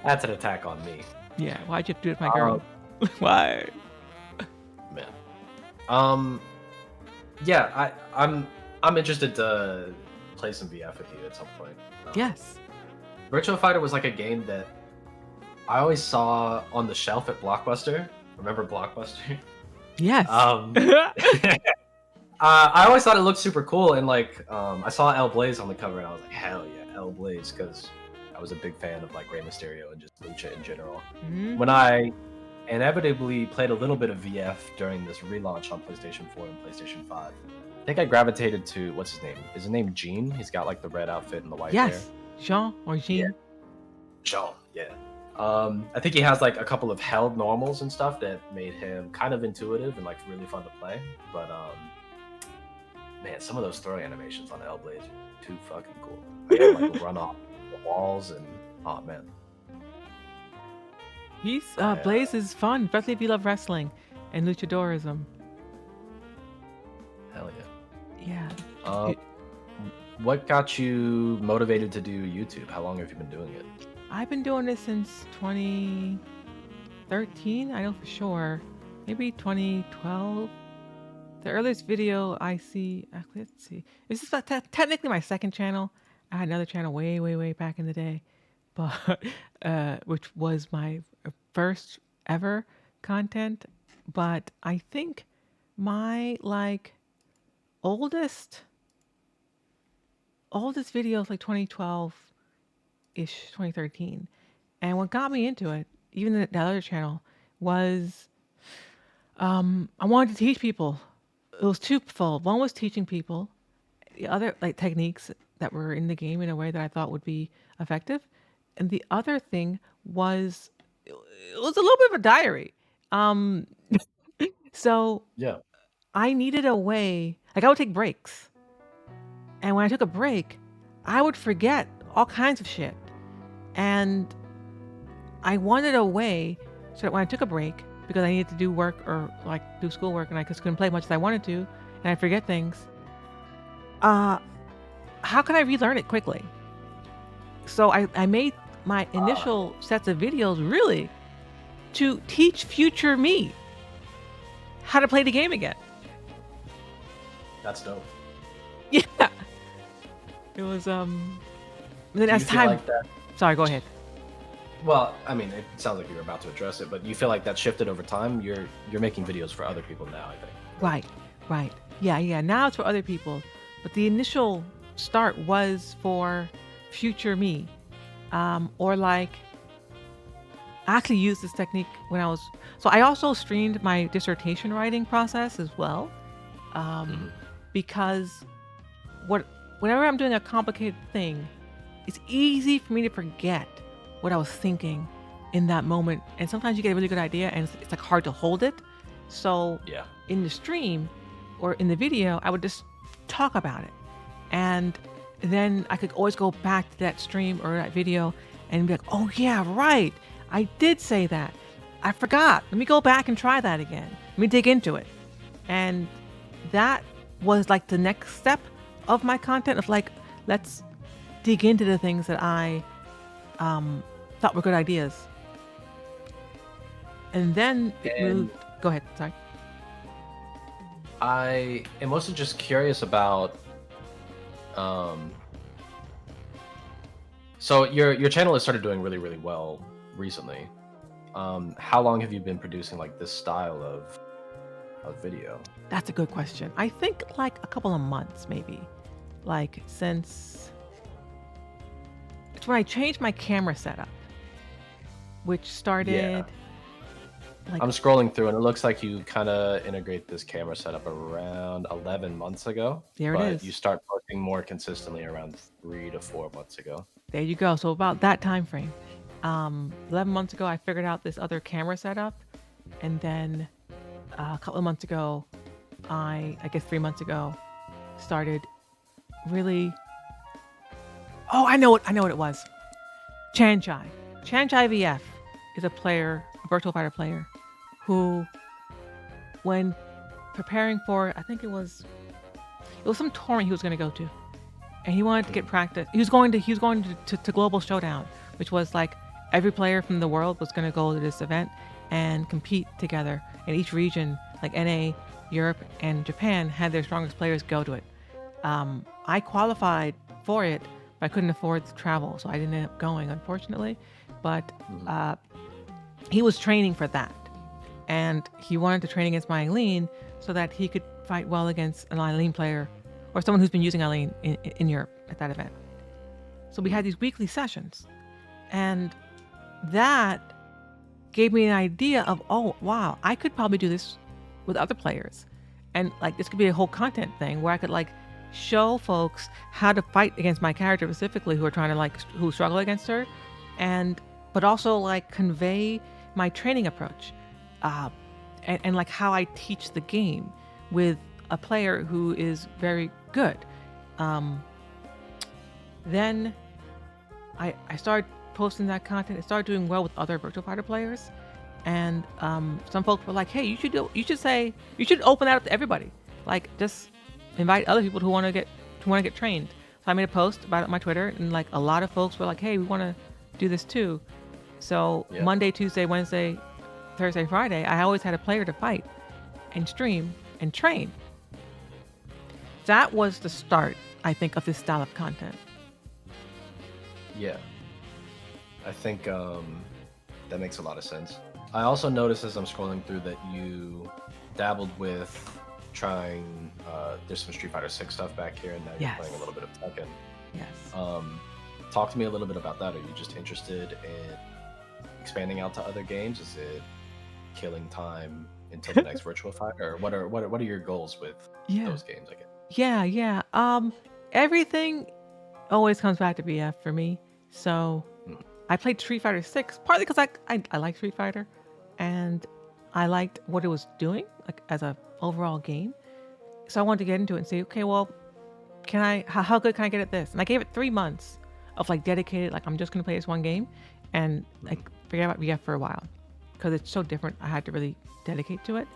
S2: That's an attack on me.
S1: Yeah, why'd you have to do it with my girl? Why?
S2: Man. Yeah, I'm interested to play some VF with you at some point.
S1: Yes.
S2: Virtua Fighter was like a game that I always saw on the shelf at Blockbuster. Remember Blockbuster?
S1: Yes.
S2: I always thought it looked super cool, and like I saw El Blaze on the cover, and I was like, hell yeah, El Blaze, because I was a big fan of like Rey Mysterio and just Lucha in general.
S1: Mm-hmm.
S2: When I inevitably played a little bit of VF during this relaunch on PlayStation 4 and PlayStation 5, I think I gravitated to, what's his name? Is his name Jean? He's got like the red outfit and the white hair.
S1: Yes, Jean or Jean.
S2: Yeah. Jean, yeah. I think he has like a couple of held normals and stuff that made him kind of intuitive and like really fun to play. But man, some of those throwing animations on Hellblade are too fucking cool. I can like run off the walls, and oh man,
S1: He's
S2: I
S1: Blaze is fun, especially if you love wrestling and luchadorism.
S2: hell yeah.
S1: Yeah.
S2: Um,
S1: It-
S2: what got you motivated to do YouTube? How long have you been doing it?
S1: I've been doing this since 2013. I know for sure. Maybe 2012. The earliest video I see, actually, let's see. This is technically my second channel. I had another channel way, way, way back in the day, but which was my first ever content. But I think my like oldest video is like 2012 ish, 2013. And what got me into it, even the other channel, was I wanted to teach people. It was twofold. One was teaching people the other like techniques that were in the game in a way that I thought would be effective, and the other thing was it was a little bit of a diary. Um, so
S2: Yeah.
S1: I needed a way. Like I would take breaks, and when I took a break, I would forget all kinds of shit, and I wanted a way so that when I took a break, because I needed to do work or like do schoolwork, and I just couldn't play much as I wanted to, and I forget things. How can I relearn it quickly? So I made my initial sets of videos really to teach future me how to play the game again.
S2: That's dope.
S1: Yeah. It was then
S2: Do you
S1: as
S2: feel
S1: time
S2: like that?
S1: sorry, go ahead.
S2: Well, I mean, it sounds like you were about to address it, but you feel like that shifted over time. You're making videos for other people now, I think.
S1: Right. Yeah. Now it's for other people. But the initial start was for future me. Or like I actually used this technique when I was so I also streamed my dissertation writing process as well. Because whenever I'm doing a complicated thing, it's easy for me to forget what I was thinking in that moment. And sometimes you get a really good idea and it's like hard to hold it. So
S2: Yeah.
S1: in the stream or in the video, I would just talk about it. And then I could always go back to that stream or that video and be like, oh yeah, right. I did say that. I forgot. Let me go back and try that again. Let me dig into it. And that was like the next step of my content of like, let's dig into the things that I thought were good ideas. And then it moved. Go ahead. Sorry.
S2: I am also just curious about so your channel has started doing really, really well recently. How long have you been producing like this style of video?
S1: That's a good question. I think like a couple of months, maybe. Like since it's when I changed my camera setup, which started like
S2: I'm scrolling through and it looks like you kind of integrate this camera setup around 11 months ago.
S1: There it
S2: but
S1: is.
S2: You start posting more consistently around 3 to 4 months ago.
S1: There you go. So about that time frame. 11 months ago, I figured out this other camera setup, and then a couple of months ago, I guess 3 months ago, started really. Oh, I know what it was. Chanchai VF is a player, a Virtua Fighter player, who, when preparing for, I think it was some tournament he was going to go to, and he wanted to get practice. He was going to Global Showdown, which was like every player from the world was going to go to this event and compete together. And each region, like NA, Europe, and Japan, had their strongest players go to it. I qualified for it, but I couldn't afford the travel, so I didn't end up going, unfortunately. But he was training for that, and he wanted to train against my Eileen so that he could fight well against an Eileen player or someone who's been using Eileen in Europe at that event. So we had these weekly sessions, and that gave me an idea of, oh wow, I could probably do this with other players, and like this could be a whole content thing where I could like show folks how to fight against my character specifically, who are trying to like who struggle against her, but also like convey my training approach, and like how I teach the game with a player who is very good. Then I started posting that content. It started doing well with other Virtua Fighter players, and some folks were like, "Hey, you should open that up to everybody. Like, just invite other people who want to get trained." So I made a post about it on my Twitter, and like a lot of folks were like, "Hey, we want to do this too." So
S2: Yeah.
S1: Monday, Tuesday, Wednesday, Thursday, Friday, I always had a player to fight and stream and train. That was the start, I think, of this style of content.
S2: Yeah. I think that makes a lot of sense. I also noticed as I'm scrolling through that you dabbled with trying. There's some Street Fighter 6 stuff back here, and now you're
S1: Yes.
S2: playing a little bit of Tekken.
S1: Yes.
S2: Talk to me a little bit about that. Are you just interested in expanding out to other games? Is it killing time until the next Virtua Fighter, or what are your goals with
S1: Yeah.
S2: those games? I guess.
S1: Yeah. Everything always comes back to BF for me. So
S2: Mhm.
S1: I played Street Fighter 6 partly because I like Street Fighter, and I liked what it was doing like as a overall game. So I wanted to get into it and say, okay, well, how good can I get at this? And I gave it 3 months of like dedicated, like I'm just gonna play this one game, and like forget about VF for a while because it's so different. I had to really dedicate to it.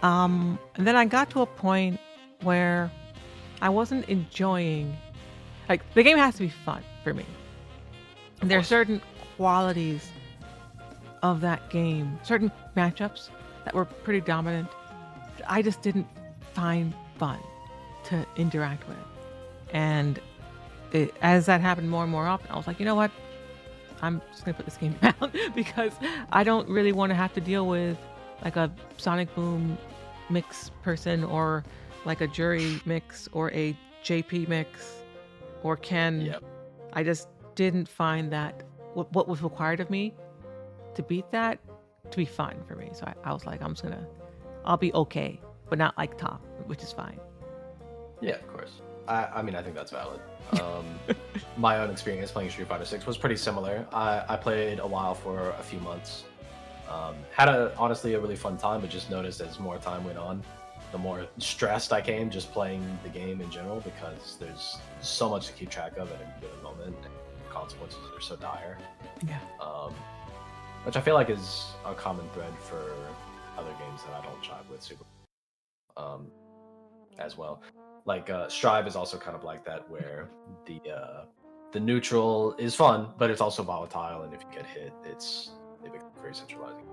S1: And then I got to a point where I wasn't enjoying, like the game has to be fun for me. And there are
S2: course.
S1: certain qualities of that game, certain matchups that were pretty dominant. I just didn't find fun to interact with. And as that happened more and more often, I was like, you know what? I'm just gonna put this game down because I don't really want to have to deal with like a Sonic Boom mix person or like a Jury mix or a JP mix or Ken.
S2: Yep.
S1: I just didn't find that what was required of me to beat that to be fun for me. So I was like, I'll be okay, but not like top, which is fine.
S2: Yeah, of course. I mean, I think that's valid. My own experience playing Street Fighter 6 was pretty similar. I played a while for a few months. Had honestly a really fun time, but just noticed as more time went on, the more stressed I came just playing the game in general because there's so much to keep track of at a given moment, and the consequences are so dire.
S1: Yeah.
S2: Which I feel like is a common thread for other games that I don't jive with super as well. Like Strive is also kind of like that, where the neutral is fun, but it's also volatile, and if you get hit, it becomes very centralizing.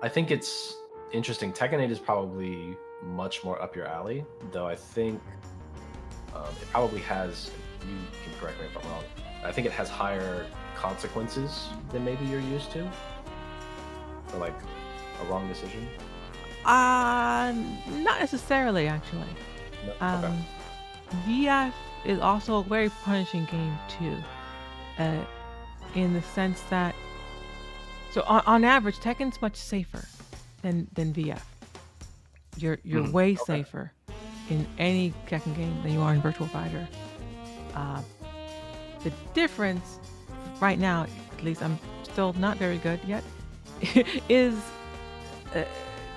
S2: I think it's interesting. Tekken 8 is probably much more up your alley, though I think it probably has, you can correct me if I'm wrong, I think it has higher consequences than maybe you're used to, for like a wrong decision.
S1: Not necessarily actually.
S2: No? Okay.
S1: VF is also a very punishing game too, in the sense that, so on average, Tekken's much safer than VF. You're way safer in any Tekken game than you are in Virtua Fighter. The difference right now, at least I'm still not very good yet, is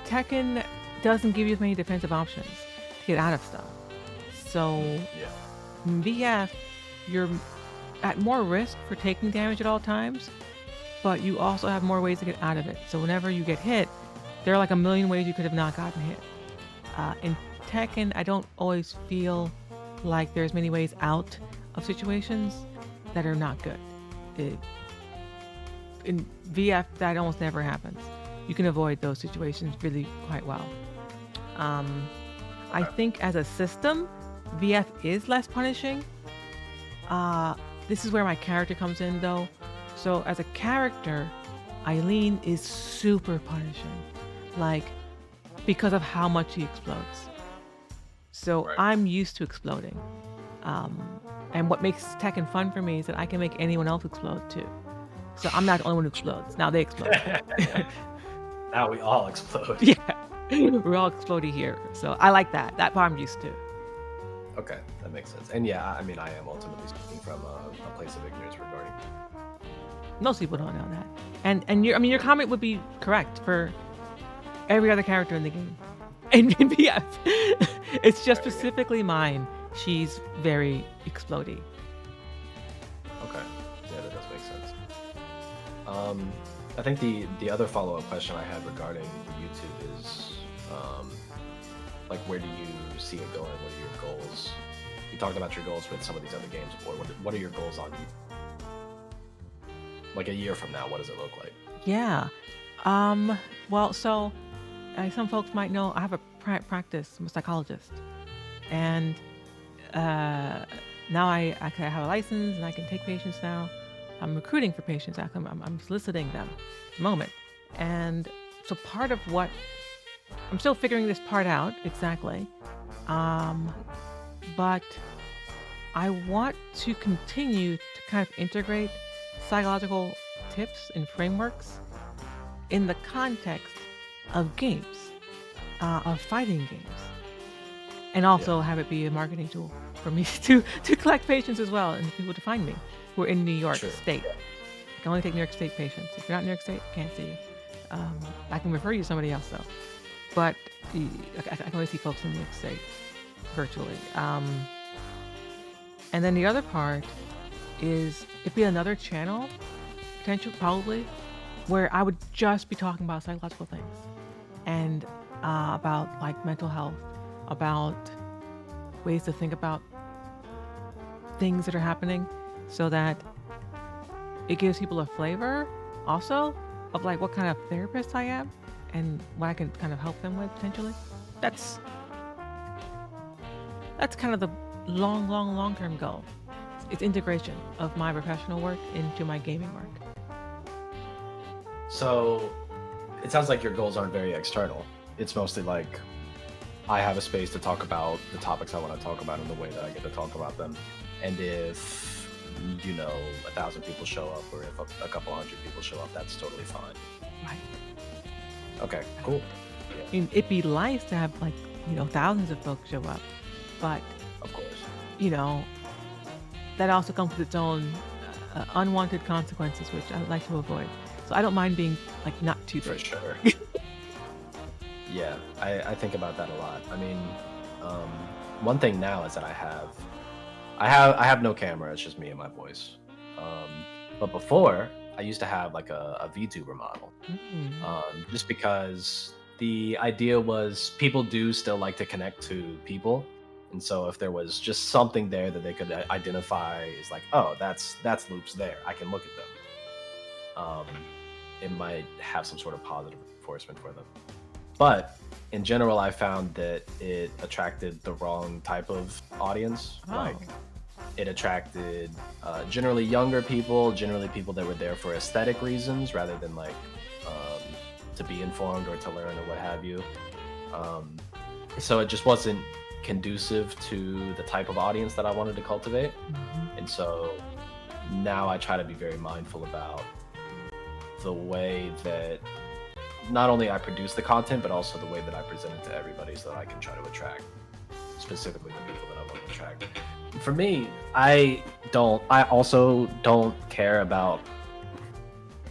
S1: Tekken doesn't give you as many defensive options to get out of stuff. So in VF, you're at more risk for taking damage at all times, but you also have more ways to get out of it. So whenever you get hit, there are like a million ways you could have not gotten hit. In Tekken, I don't always feel like there's many ways out of situations that are not good. In VF, that almost never happens. You can avoid those situations really quite well. I think as a system, VF is less punishing. This is where my character comes in though. So as a character, Eileen is super punishing, like because of how much he explodes. So
S2: Right.
S1: I'm used to exploding. And what makes Tekken fun for me is that I can make anyone else explode too. So I'm not the only one who explodes. Now they explode.
S2: Now we all explode.
S1: Yeah, we're all explodey here. So I like that. That part I'm used to.
S2: Okay, that makes sense. And yeah, I mean, I am ultimately speaking from a place of ignorance regarding.
S1: Most people don't know that. And your comment would be correct for every other character in the game. And in BF, it's just specifically mine she's very explodey.
S2: Okay. Yeah, that does make sense. I think the other follow up question I had regarding the YouTube is, like, where do you see it going? What are your goals? You talked about your goals with some of these other games before. What are your goals on like a year from now? What does it look like?
S1: Yeah. Well, so some folks might know I have a practice. I'm a psychologist, and now I have a license and I can take patients now. I'm recruiting for patients. I'm soliciting them at the moment, and so part of what I'm still figuring this part out exactly, but I want to continue to kind of integrate psychological tips and frameworks in the context of games, of fighting games, and also have it be a marketing tool for me to collect patients as well and people to find me who are in New York State. I can only take New York State patients. If you're not in New York State, I can't see you. I can refer you to somebody else though, but I can only see folks in New York State virtually. And then the other part is it'd be another channel, potential probably, where I would just be talking about psychological things and about like mental health, about ways to think about things that are happening, so that it gives people a flavor also of like what kind of therapist I am and what I can kind of help them with potentially. That's kind of the long term goal. It's integration of my professional work into my gaming work.
S2: So it sounds like your goals aren't very external. It's mostly like I have a space to talk about the topics I want to talk about in the way that I get to talk about them. And if 1,000 people show up, or if a couple hundred people show up, that's totally fine.
S1: Right.
S2: Okay, cool.
S1: I mean, it'd be nice to have like, thousands of folks show up, but
S2: of course,
S1: that also comes with its own unwanted consequences, which I would like to avoid. So I don't mind being like not too big.
S2: For sure. Yeah, I think about that a lot. I mean, one thing now is that I have no camera. It's just me and my voice. But before, I used to have like a VTuber model, just because the idea was people do still like to connect to people. And so if there was just something there that they could identify as like, oh, that's Loops there, I can look at them. It might have some sort of positive reinforcement for them. But in general, I found that it attracted the wrong type of audience.
S1: Oh.
S2: Like, it attracted generally younger people, generally people that were there for aesthetic reasons rather than like to be informed or to learn or what have you. So it just wasn't conducive to the type of audience that I wanted to cultivate. And so now I try to be very mindful about the way that not only I produce the content, but also the way that I present it to everybody, so that I can try to attract specifically the people that I want to attract. For me, I also don't care about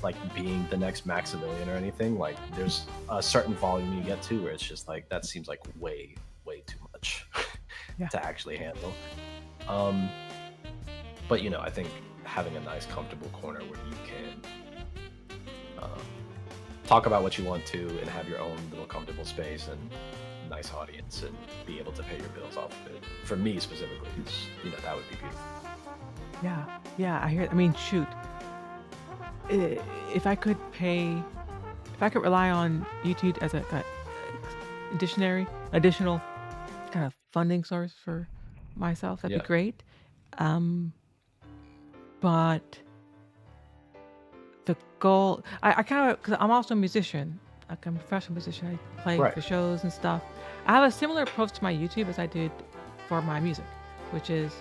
S2: like being the next Maximilian or anything. Like, there's a certain volume you get to where it's just like, that seems like way too much to actually handle. But I think having a nice comfortable corner where you can talk about what you want to and have your own little comfortable space and nice audience and be able to pay your bills off of it, for me specifically, is that would be beautiful.
S1: Yeah, I hear. I mean, shoot, if I could rely on YouTube as a additional kind of funding source for myself, that'd be great. But the goal, I kind of, because I'm also a musician, like I'm a professional musician, I play for shows and stuff. I have a similar approach to my YouTube as I did for my music, which is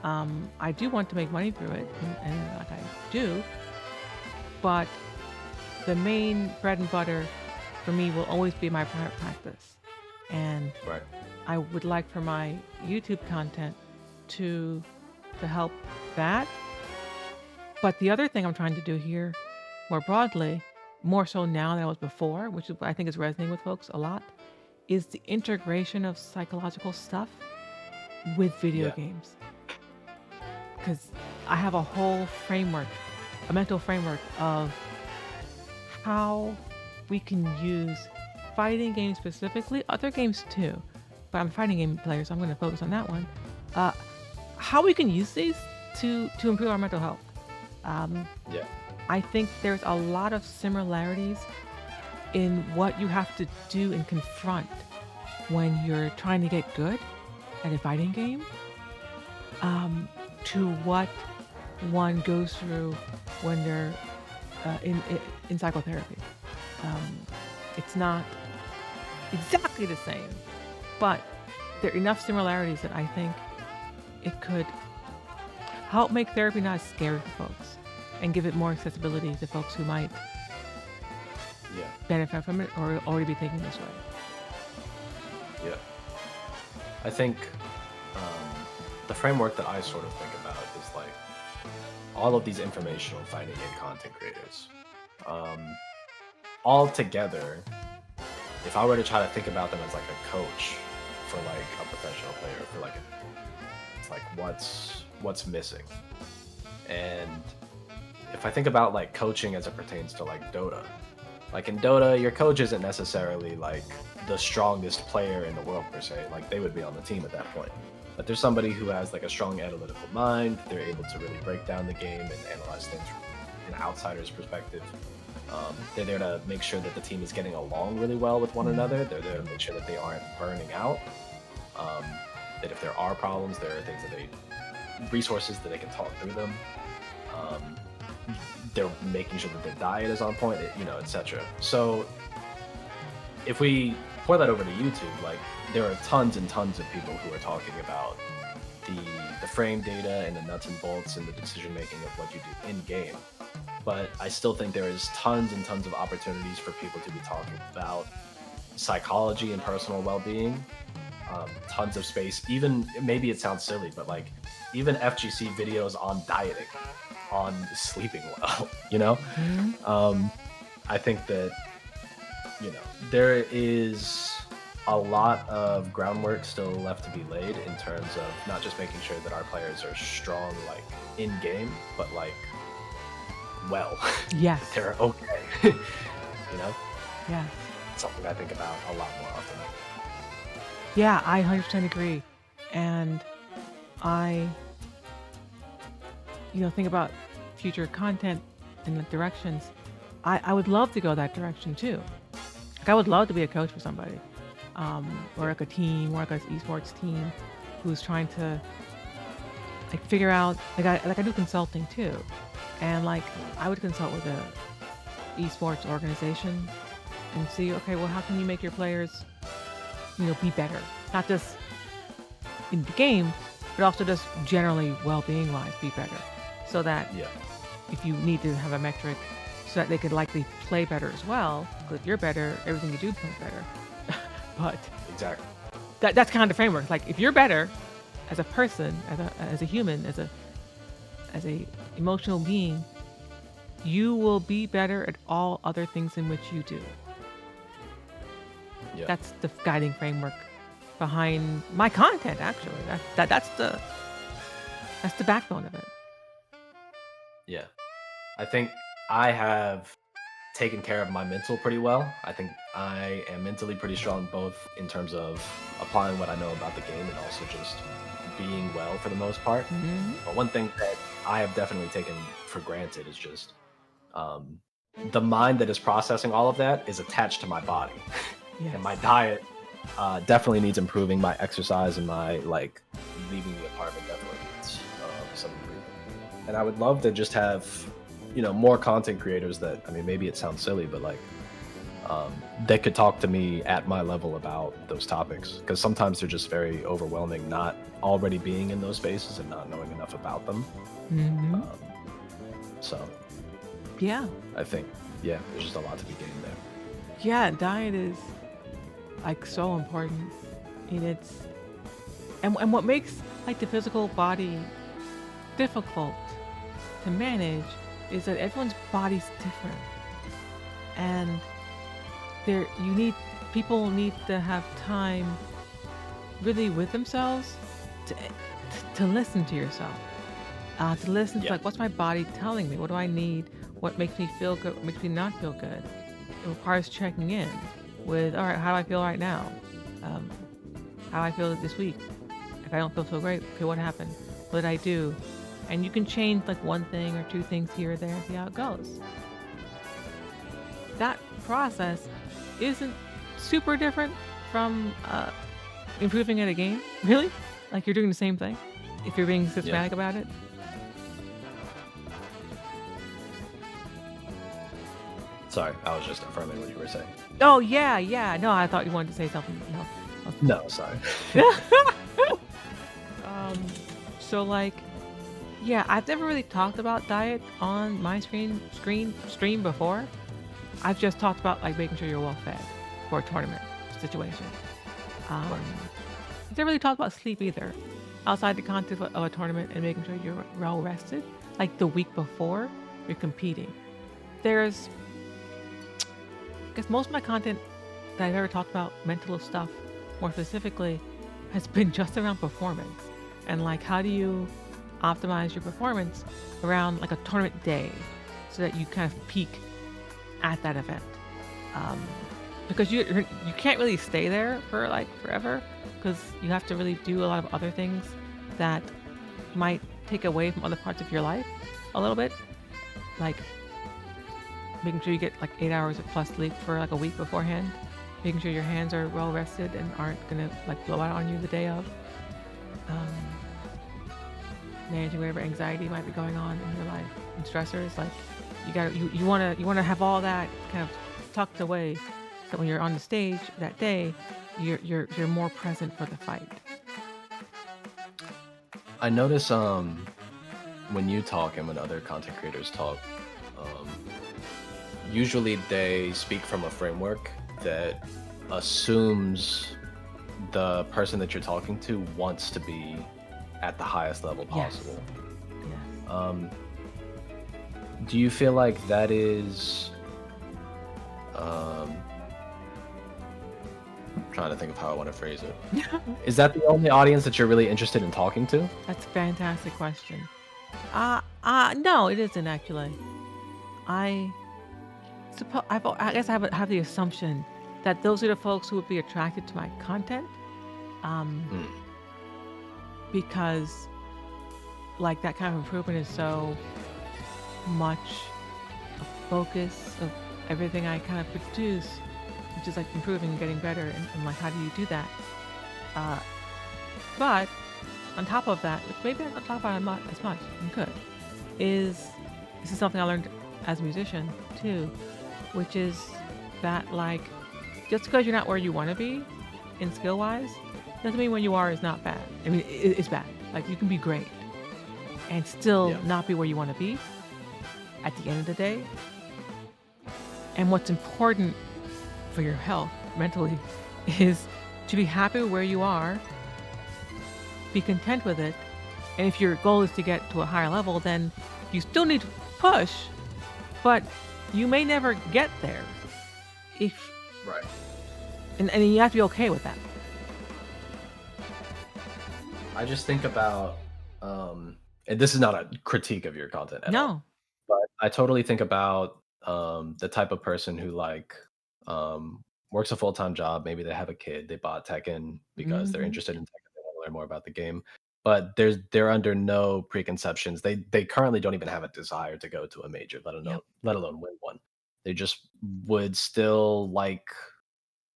S1: I do want to make money through it, and like I do, but the main bread and butter for me will always be my private practice. And I would like for my YouTube content to help that. But the other thing I'm trying to do here, more broadly, more so now than I was before, which is, I think is resonating with folks a lot, is the integration of psychological stuff with video
S2: Yeah.
S1: games, because I have a whole framework, a mental framework of how we can use fighting games specifically, other games too, but I'm a fighting game player, so I'm going to focus on that one. Uh, how we can use these to improve our mental health. Um,
S2: Yeah.
S1: I think there's a lot of similarities in what you have to do and confront when you're trying to get good at a fighting game, to what one goes through when they're in psychotherapy. Um, it's not exactly the same, but there are enough similarities that I think it could help make therapy not as scary for folks and give it more accessibility to folks who might
S2: Yeah.
S1: benefit from it or already be thinking this way.
S2: Yeah. I think the framework that I sort of think about is like all of these informational fighting game content creators. Um, all together, if I were to try to think about them as like a coach for like a professional player, for like it's like what's missing. And if I think about like coaching as it pertains to like Dota, like in Dota, your coach isn't necessarily like the strongest player in the world per se. Like they would be on the team at that point. But there's somebody who has like a strong analytical mind. They're able to really break down the game and analyze things from an outsider's perspective. They're there to make sure that the team is getting along really well with one another. They're there to make sure that they aren't burning out. That if there are problems, there are things that resources that they can talk through them. They're making sure that their diet is on point, etc. So if we pour that over to YouTube, like there are tons and tons of people who are talking about the frame data and the nuts and bolts and the decision making of what you do in game. But I still think there is tons and tons of opportunities for people to be talking about psychology and personal well-being. Tons of space. Even maybe it sounds silly, but like even FGC videos on dieting, on sleeping well. I think that there is a lot of groundwork still left to be laid in terms of not just making sure that our players are strong like in game, but like well.
S1: Yes.
S2: They're okay.
S1: Yeah.
S2: Something I think about a lot more often.
S1: Yeah, I 100% agree. And I, think about future content and the directions. I would love to go that direction too. Like I would love to be a coach for somebody, or like a team, or like an esports team who's trying to like figure out, like I do consulting too. And like I would consult with a esports organization and see, okay, well, how can you make your players, be better? Not just in the game, but also just generally well-being wise, be better. So that if you need to have a metric so that they could likely play better as well, because if you're better, everything you do becomes better. But
S2: Exactly.
S1: that's kind of the framework. Like if you're better as a person, as a human, as a emotional being, you will be better at all other things in which you do.
S2: Yeah.
S1: That's the guiding framework behind my content. Actually, that's the backbone of it.
S2: Yeah. I think I have taken care of my mental pretty well. I think I am mentally pretty strong, both in terms of applying what I know about the game and also just being well for the most part.
S1: Mm-hmm.
S2: But one thing that I have definitely taken for granted is just the mind that is processing all of that is attached to my body.
S1: Yes.
S2: And my diet definitely needs improving. My exercise and my leaving the apartment definitely needs some improvement. And I would love to just have more content creators that, maybe it sounds silly, but that could talk to me at my level about those topics, because sometimes they're just very overwhelming, not already being in those spaces and not knowing enough about them.
S1: Mm-hmm.
S2: So
S1: Yeah.
S2: I think there's just a lot to be gained there.
S1: Yeah, diet is like so important, and and what makes like the physical body difficult to manage is that everyone's body's different, and people need to have time really with themselves to, to listen to yourself, to listen to
S2: Yeah.
S1: like, what's my body telling me? What do I need? What makes me feel good? What makes me not feel good? It requires checking in with, all right, how do I feel right now? Um, how do I feel this week? If I don't feel so great, okay, what happened? What did I do? And you can change like one thing or two things here or there and see how it goes. That process isn't super different from improving at a game, really. Like you're doing the same thing if you're being systematic about it.
S2: Sorry, I was just affirming what you were saying.
S1: Oh yeah. No, I thought you wanted to say something else.
S2: No, sorry.
S1: So like, yeah, I've never really talked about diet on my stream before. I've just talked about like making sure you're well fed for a tournament situation. I've never really talked about sleep either, outside the context of a tournament and making sure you're well rested. Like the week before you're competing, there's, I guess most of my content that I've ever talked about mental stuff, more specifically, has been just around performance and like how do you optimize your performance around like a tournament day so that you kind of peak at that event. Because you can't really stay there for like forever because you have to really do a lot of other things that might take away from other parts of your life a little bit, like making sure you get like 8 hours of plus sleep for like a week beforehand, making sure your hands are well rested and aren't gonna like blow out on you the day of, managing whatever anxiety might be going on in your life and stressors. Like you want to have all that kind of tucked away so when you're on the stage that day you're more present for the fight.
S2: I notice when you talk and when other content creators talk, usually they speak from a framework that assumes the person that you're talking to wants to be at the highest level possible.
S1: Yes.
S2: Do you feel like that is I'm trying to think of how I want to phrase it. Is that the only audience that you're really interested in talking to?
S1: That's a fantastic question. No, it isn't actually. I suppose I guess I have the assumption that those are the folks who would be attracted to my content, because like that kind of improvement is so much a focus of everything I kind of produce, which is like improving and getting better, and like how do you do that? But on top of that, which maybe I don't talk about as much and could, is this is something I learned as a musician too, which is that like just because you're not where you want to be in skill wise doesn't mean when you are is not bad. I mean it's bad. Like you can be great and still not be where you want to be at the end of the day. And what's important for your health mentally is to be happy where you are, be content with it, and if your goal is to get to a higher level, then you still need to push, but you may never get there.
S2: Right.
S1: And you have to be okay with that.
S2: I just think about, and this is not a critique of your content at all.
S1: No.
S2: But I totally think about the type of person who like works a full-time job. Maybe they have a kid. They bought Tekken because they're interested in Tekken. They want to learn more about the game. But they're under no preconceptions. They currently don't even have a desire to go to a major, let alone win one. They just would still like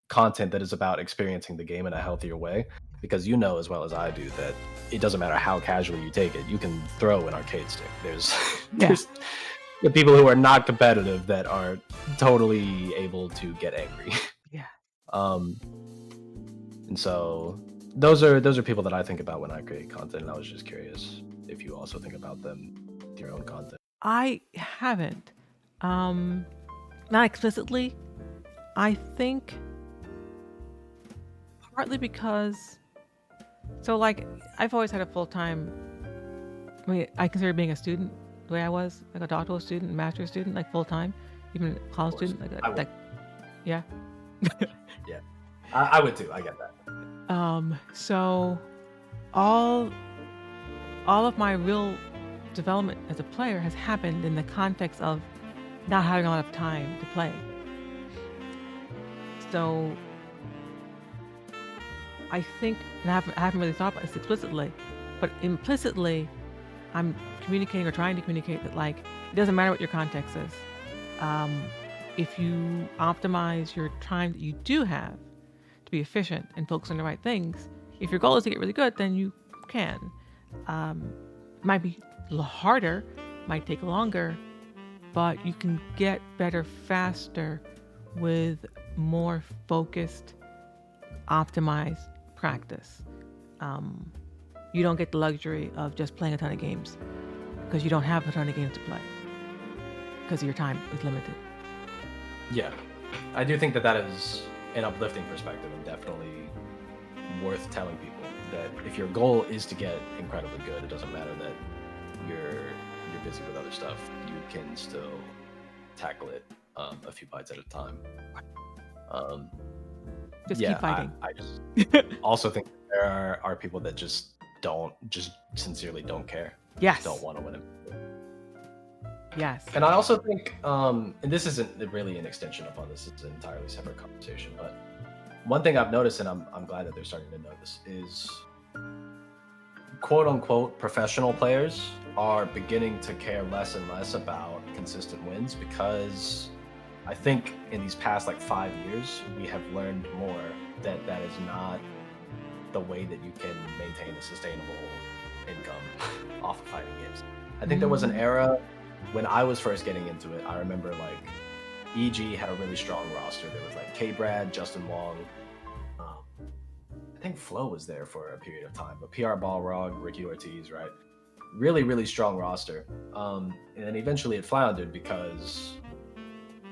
S2: content that is about experiencing the game in a healthier way. Because you know as well as I do that it doesn't matter how casually you take it, you can throw an arcade stick. There's the people who are not competitive that are totally able to get angry.
S1: Yeah.
S2: And so those are people that I think about when I create content, and I was just curious if you also think about them with your own content.
S1: I haven't. Not explicitly. I think partly because like I've always had a full-time, I mean, I consider being a student the way I was, like a doctoral student, master's student, like full-time, even a college student, yeah.
S2: Yeah, I would too. I get that.
S1: So all of my real development as a player has happened in the context of not having a lot of time to play. So I think, and I haven't really thought about this explicitly, but implicitly, I'm communicating or trying to communicate that, like, it doesn't matter what your context is. If you optimize your time that you do have to be efficient and focus on the right things, if your goal is to get really good, then you can. It might be a little harder, might take longer, but you can get better faster with more focused, optimized practice. You don't get the luxury of just playing a ton of games because you don't have a ton of games to play because your time is limited.
S2: Yeah, I do think that that is an uplifting perspective and definitely worth telling people that if your goal is to get incredibly good, it doesn't matter that you're busy with other stuff. You can still tackle it a few bites at a time.
S1: Just keep fighting.
S2: I just also think there are people that just sincerely don't care.
S1: Yes.
S2: Don't want to win it.
S1: Yes.
S2: And I also think, and this isn't really an extension upon this, it's an entirely separate conversation, but one thing I've noticed, and I'm glad that they're starting to notice, is quote unquote professional players are beginning to care less and less about consistent wins, because I think in these past 5 years, we have learned more that that is not the way that you can maintain a sustainable income off of fighting games. I think there was an era when I was first getting into it. I remember EG had a really strong roster. There was K-Brad, Justin Wong. I think Flo was there for a period of time, but PR Balrog, Ricky Ortiz, right? Really, really strong roster. And then eventually it floundered because,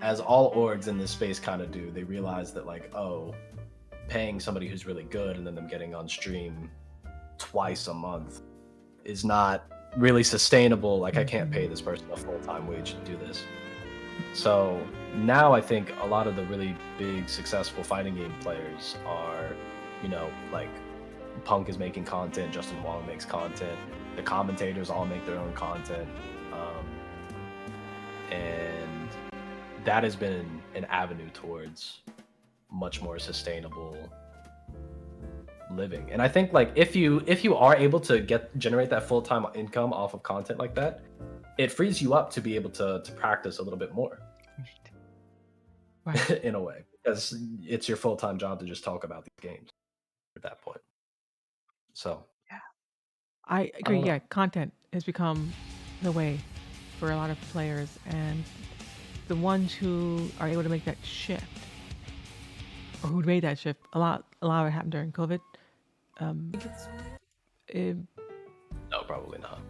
S2: as all orgs in this space kind of do, they realized that paying somebody who's really good and then them getting on stream twice a month is not really sustainable. I can't pay this person a full-time wage to do this. So now I think a lot of the really big successful fighting game players are, Punk is making content, Justin Wong makes content, the commentators all make their own content, and that has been an avenue towards much more sustainable living. And I think if you are able to generate that full-time income off of content like that, it frees you up to be able to practice a little bit more. Right. In a way, because it's your full-time job to just talk about these games at that point. So
S1: yeah, I agree. Yeah, content has become the way for a lot of players, and the ones who are able to make that shift, or who made that shift, a lot of it happened during COVID.
S2: No, probably not.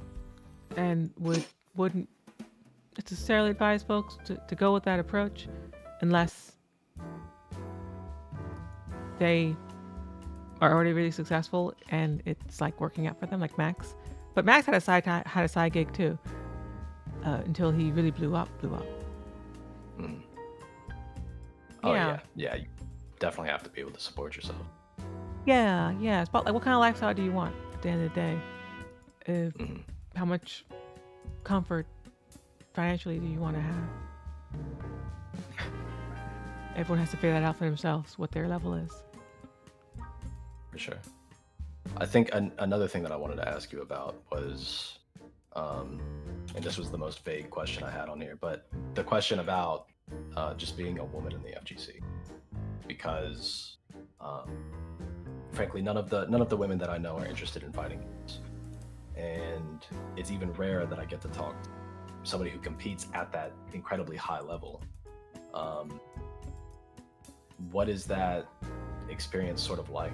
S1: And wouldn't necessarily advise folks to go with that approach unless they are already really successful and it's working out for them, like Max. But Max had a side gig too, until he really blew up.
S2: Mm. Oh yeah. You definitely have to be able to support yourself.
S1: Yeah. It's about what kind of lifestyle do you want at the end of the day? How much comfort financially do you want to have? Everyone has to figure that out for themselves, what their level is.
S2: For sure. I think another thing that I wanted to ask you about was, and this was the most vague question I had on here, but the question about just being a woman in the FGC, because frankly, none of the women that I know are interested in fighting games, and it's even rare that I get to talk to somebody who competes at that incredibly high level. What is that experience sort of like?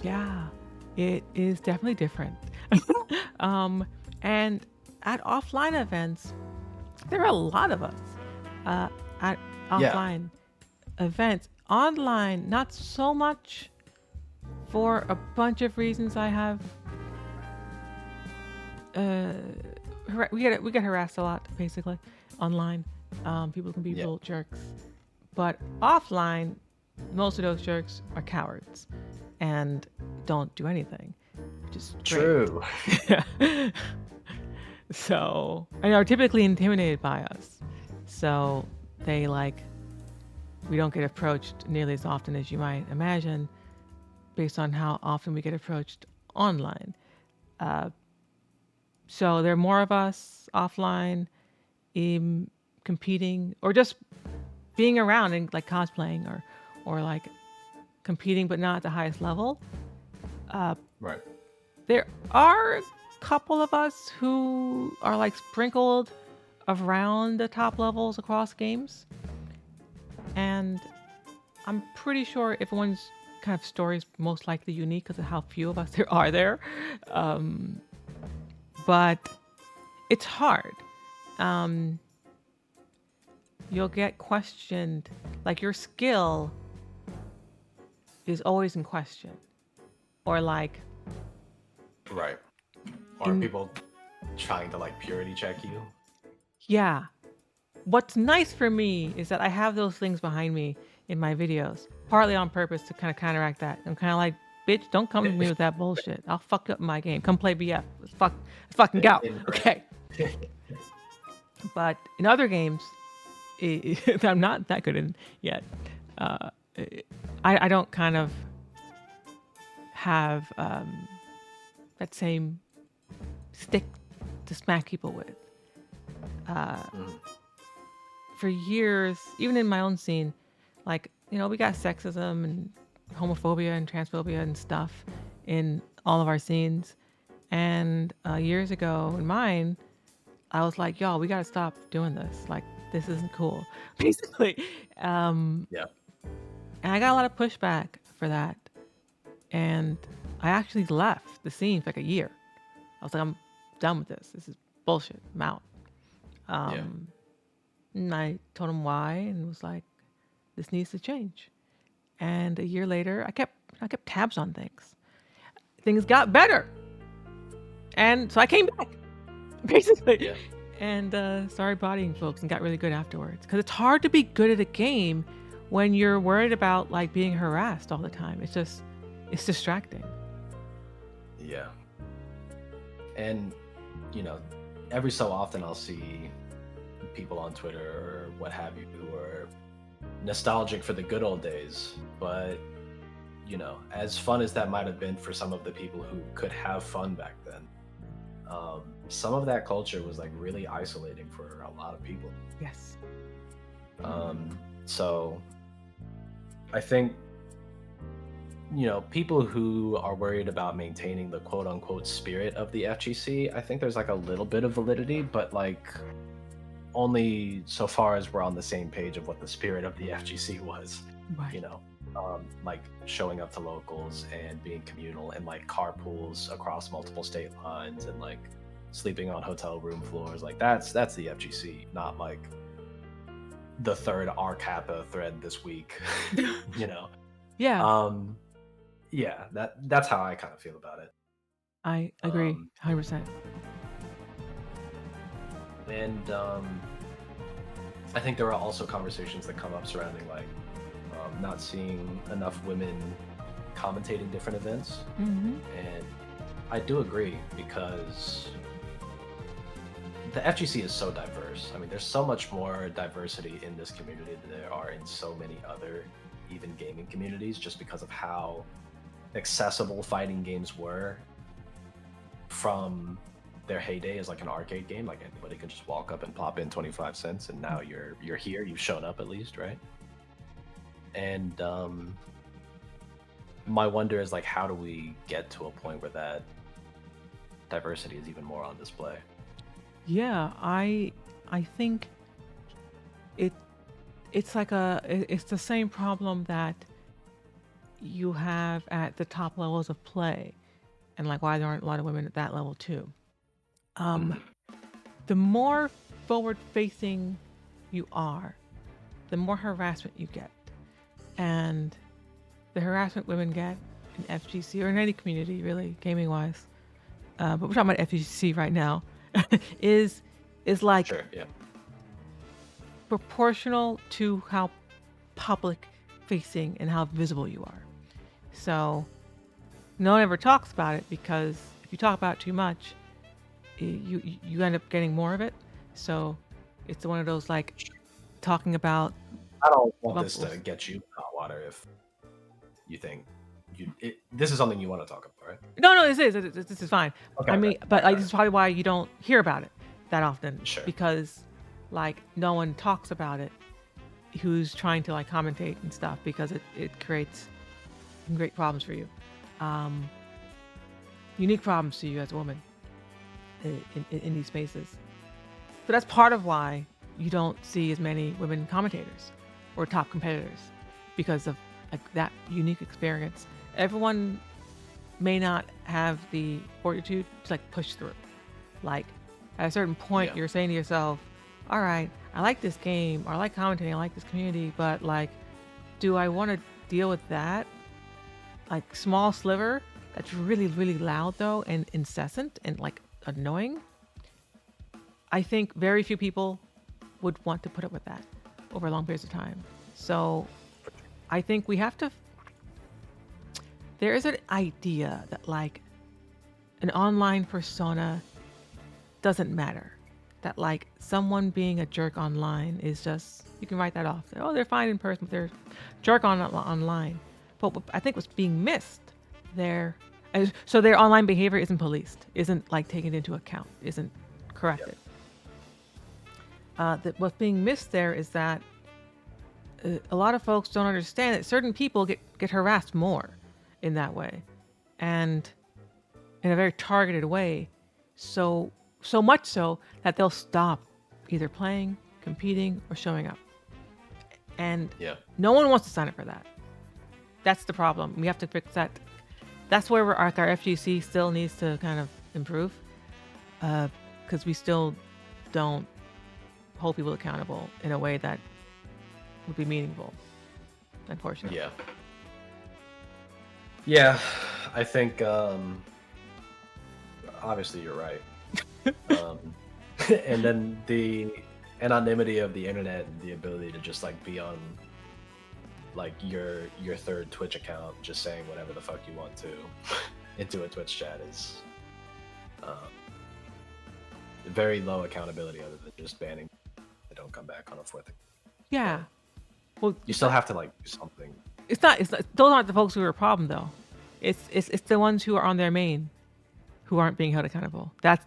S1: Yeah, it is definitely different. And at offline events, there are a lot of us at offline events. Online, not so much, for a bunch of reasons. I have we get harassed a lot, basically, online. People can be real jerks, but offline, most of those jerks are cowards and don't do anything. which is great.
S2: True.
S1: So, and are typically intimidated by us. So they like, we don't get approached nearly as often as you might imagine based on how often we get approached online. So there are more of us offline competing or just being around and like cosplaying or like competing, but not at the highest level.
S2: Right.
S1: There are a couple of us who are like sprinkled around the top levels across games. And I'm pretty sure everyone's kind of story is most likely unique because of how few of us there are there. But it's hard. You'll get questioned, like your skill is always in question. Or like,
S2: Right. Or people trying to like purity check you.
S1: yeah. What's nice for me is that I have those things behind me in my videos, partly on purpose to kind of counteract that. I'm kind of like, bitch, don't come to me with that bullshit. I'll fuck up my game. Come play BF. Let's fucking go. Okay. But in other games, I'm not that good in yet. I don't kind of have that same stick to smack people with. For years, even in my own scene, like, you know, we got sexism and homophobia and transphobia and stuff in all of our scenes. And years ago in mine, I was like, y'all, we got to stop doing this. Like, this isn't cool, basically.
S2: Yeah.
S1: And I got a lot of pushback for that. And I actually left the scene for like a year. I was like, I'm done with this. This is bullshit. I'm out. And I told him why and was like, this needs to change. And a year later, I kept tabs on things. Things got better. And so I came back, basically.
S2: Yeah.
S1: And started bodying folks and got really good afterwards. Because it's hard to be good at a game when you're worried about like being harassed all the time. It's distracting.
S2: Yeah. And, you know, every so often I'll see people on Twitter or what have you who are nostalgic for the good old days. But, you know, as fun as that might have been for some of the people who could have fun back then, some of that culture was like really isolating for a lot of people.
S1: Yes.
S2: So I think, you know, people who are worried about maintaining the quote unquote spirit of the FGC, I think there's like a little bit of validity, but like only so far as we're on the same page of what the spirit of the FGC was.
S1: Right.
S2: You know, like showing up to locals and being communal and like carpools across multiple state lines and like sleeping on hotel room floors. Like that's the FGC, not like the third R Kappa thread this week. You know.
S1: Yeah.
S2: Yeah, that's how I kind of feel about it.
S1: I agree 100%.
S2: And I think there are also conversations that come up surrounding like not seeing enough women commentating different events. And I do agree because the FGC is so diverse. I mean, there's so much more diversity in this community than there are in so many other even gaming communities, just because of how accessible fighting games were from their heyday as like an arcade game. Like anybody can just walk up and pop in 25 cents and now you're here, you've shown up at least, right? And my wonder is like, how do we get to a point where that diversity is even more on display?
S1: Yeah, I think it's like it's the same problem that you have at the top levels of play, and like why there aren't a lot of women at that level too. The more forward-facing you are, the more harassment you get, and the harassment women get in FGC or in any community, really, gaming-wise. But we're talking about FGC right now. is like
S2: Sure, yeah.
S1: proportional to how public facing and how visible you are. So no one ever talks about it because if you talk about it too much, you end up getting more of it. So it's one of those like talking about
S2: I don't want this
S1: bubbles.
S2: to get you hot water if you think this is something you want to talk about, right?
S1: No, this is fine.
S2: Okay,
S1: I
S2: okay.
S1: mean, but
S2: All
S1: like, this
S2: right.
S1: is probably why you don't hear about it that often
S2: Sure.
S1: because like no one talks about it who's trying to like commentate and stuff because it creates great problems for you, um, unique problems to you as a woman in these spaces. So that's part of why you don't see as many women commentators or top competitors because of like that unique experience. Everyone may not have the fortitude to like push through. Like at a certain point,
S2: Yeah.
S1: you're saying to yourself, "All right, I like this game, or I like commentating, I like this community, but like, do I want to deal with that like small sliver that's really really loud though and incessant and like annoying?" I think very few people would want to put up with that over long periods of time. So I think we have to. There is an idea that like an online persona doesn't matter. That like someone being a jerk online is just you can write that off. Oh, they're fine in person, but they're jerk online. But what I think what's being missed there, so their online behavior isn't policed, isn't like taken into account, isn't corrected. That what's being missed there is that a lot of folks don't understand that certain people get harassed more in that way, and in a very targeted way. So much so that they'll stop either playing, competing, or showing up. And
S2: Yeah.
S1: no one wants to sign up for that. That's the problem. We have to fix that. That's where our FGC still needs to kind of improve, because we still don't hold people accountable in a way that would be meaningful, unfortunately.
S2: Yeah. Yeah. I think obviously you're right. And then the anonymity of the internet and the ability to just like be on like your third Twitch account just saying whatever the fuck you want to into a Twitch chat is very low accountability other than just banning they don't come back on a fourth.
S1: Yeah. Well,
S2: You still have to like do something.
S1: it's not. Those aren't the folks who are a problem though. It's the ones who are on their main who aren't being held accountable. That's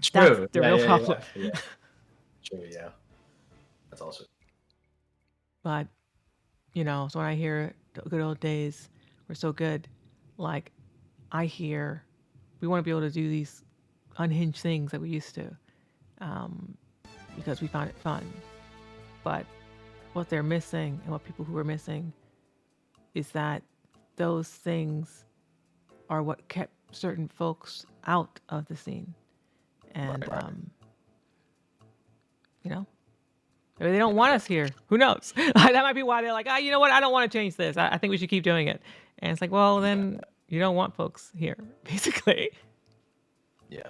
S2: True.
S1: the
S2: Yeah,
S1: real
S2: yeah,
S1: problem.
S2: yeah. True, yeah. That's also
S1: But so when I hear the good old days were so good, like I hear we want to be able to do these unhinged things that we used to, um, because we found it fun. But what they're missing and what people who are missing is that those things are what kept certain folks out of the scene. And,
S2: right.
S1: maybe they don't want us here. Who knows? That might be why they're like, you know what? I don't want to change this. I think we should keep doing it. And it's like, well, then you don't want folks here, basically.
S2: Yeah.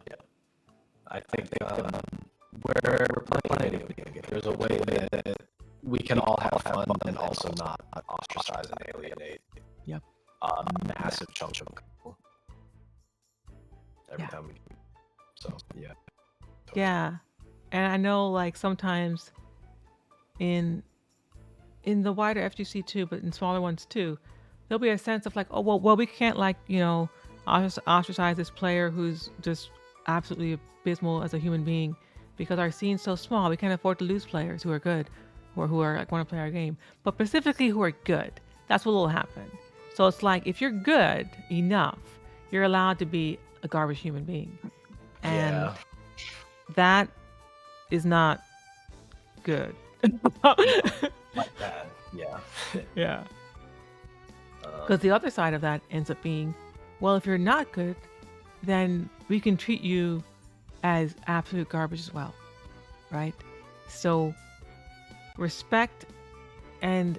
S2: I think we're playing a video game. There's a way that we can all have fun and also not ostracize and alienate
S1: Yep.
S2: a massive chunk of people every time we do. So yeah. Totally.
S1: Yeah. And I know like sometimes in the wider FGC too, but in smaller ones too, there'll be a sense of like, oh well we can't like, ostracize this player who's just absolutely abysmal as a human being because our scene's so small. We can't afford to lose players who are good or who are like want to play our game. But specifically who are good. That's what will happen. So it's like if you're good enough, you're allowed to be a garbage human being. And that is not good.
S2: Like that. Yeah.
S1: Yeah. Because the other side of that ends up being, well, if you're not good, then we can treat you as absolute garbage as well, right? So respect and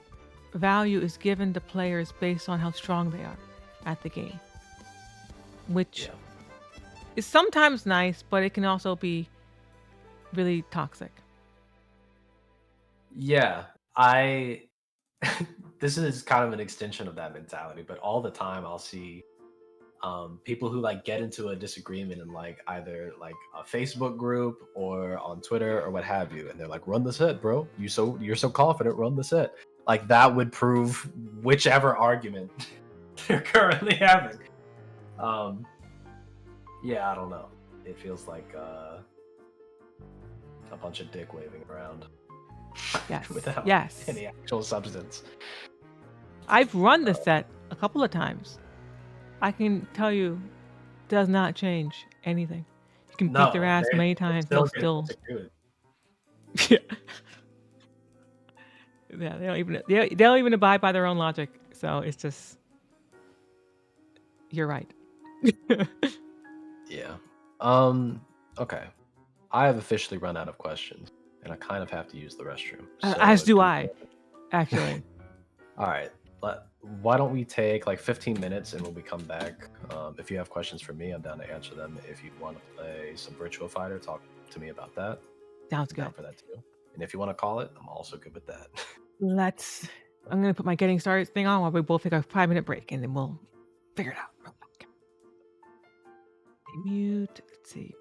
S1: value is given to players based on how strong they are at the game, which is sometimes nice, but it can also be really toxic.
S2: Yeah. This is kind of an extension of that mentality, but all the time I'll see People who like get into a disagreement in like either like a Facebook group or on Twitter or what have you, and they're like, "Run the set, bro. You're so confident. Run the set." Like that would prove whichever argument they're currently having. Yeah, I don't know. It feels like a bunch of dick waving around.
S1: Yes.
S2: Without
S1: Yes.
S2: any actual substance.
S1: I've run the set a couple of times. I can tell you, does not change anything. You can beat their ass many times, they'll still. Yeah. Yeah, they don't even abide by their own logic. So it's just, you're right.
S2: Yeah. Okay. I have officially run out of questions, and I kind of have to use the restroom.
S1: As do I, actually.
S2: All right. Why don't we take like 15 minutes, and when we come back, if you have questions for me, I'm down to answer them. If you want to play some Virtua Fighter, talk to me about that.
S1: Sounds
S2: I'm
S1: good.
S2: down for that too. And if you want to call it, I'm also good with that.
S1: I'm going to put my getting started thing on while we both take a 5-minute break, and then we'll figure it out. Mute. Let's see.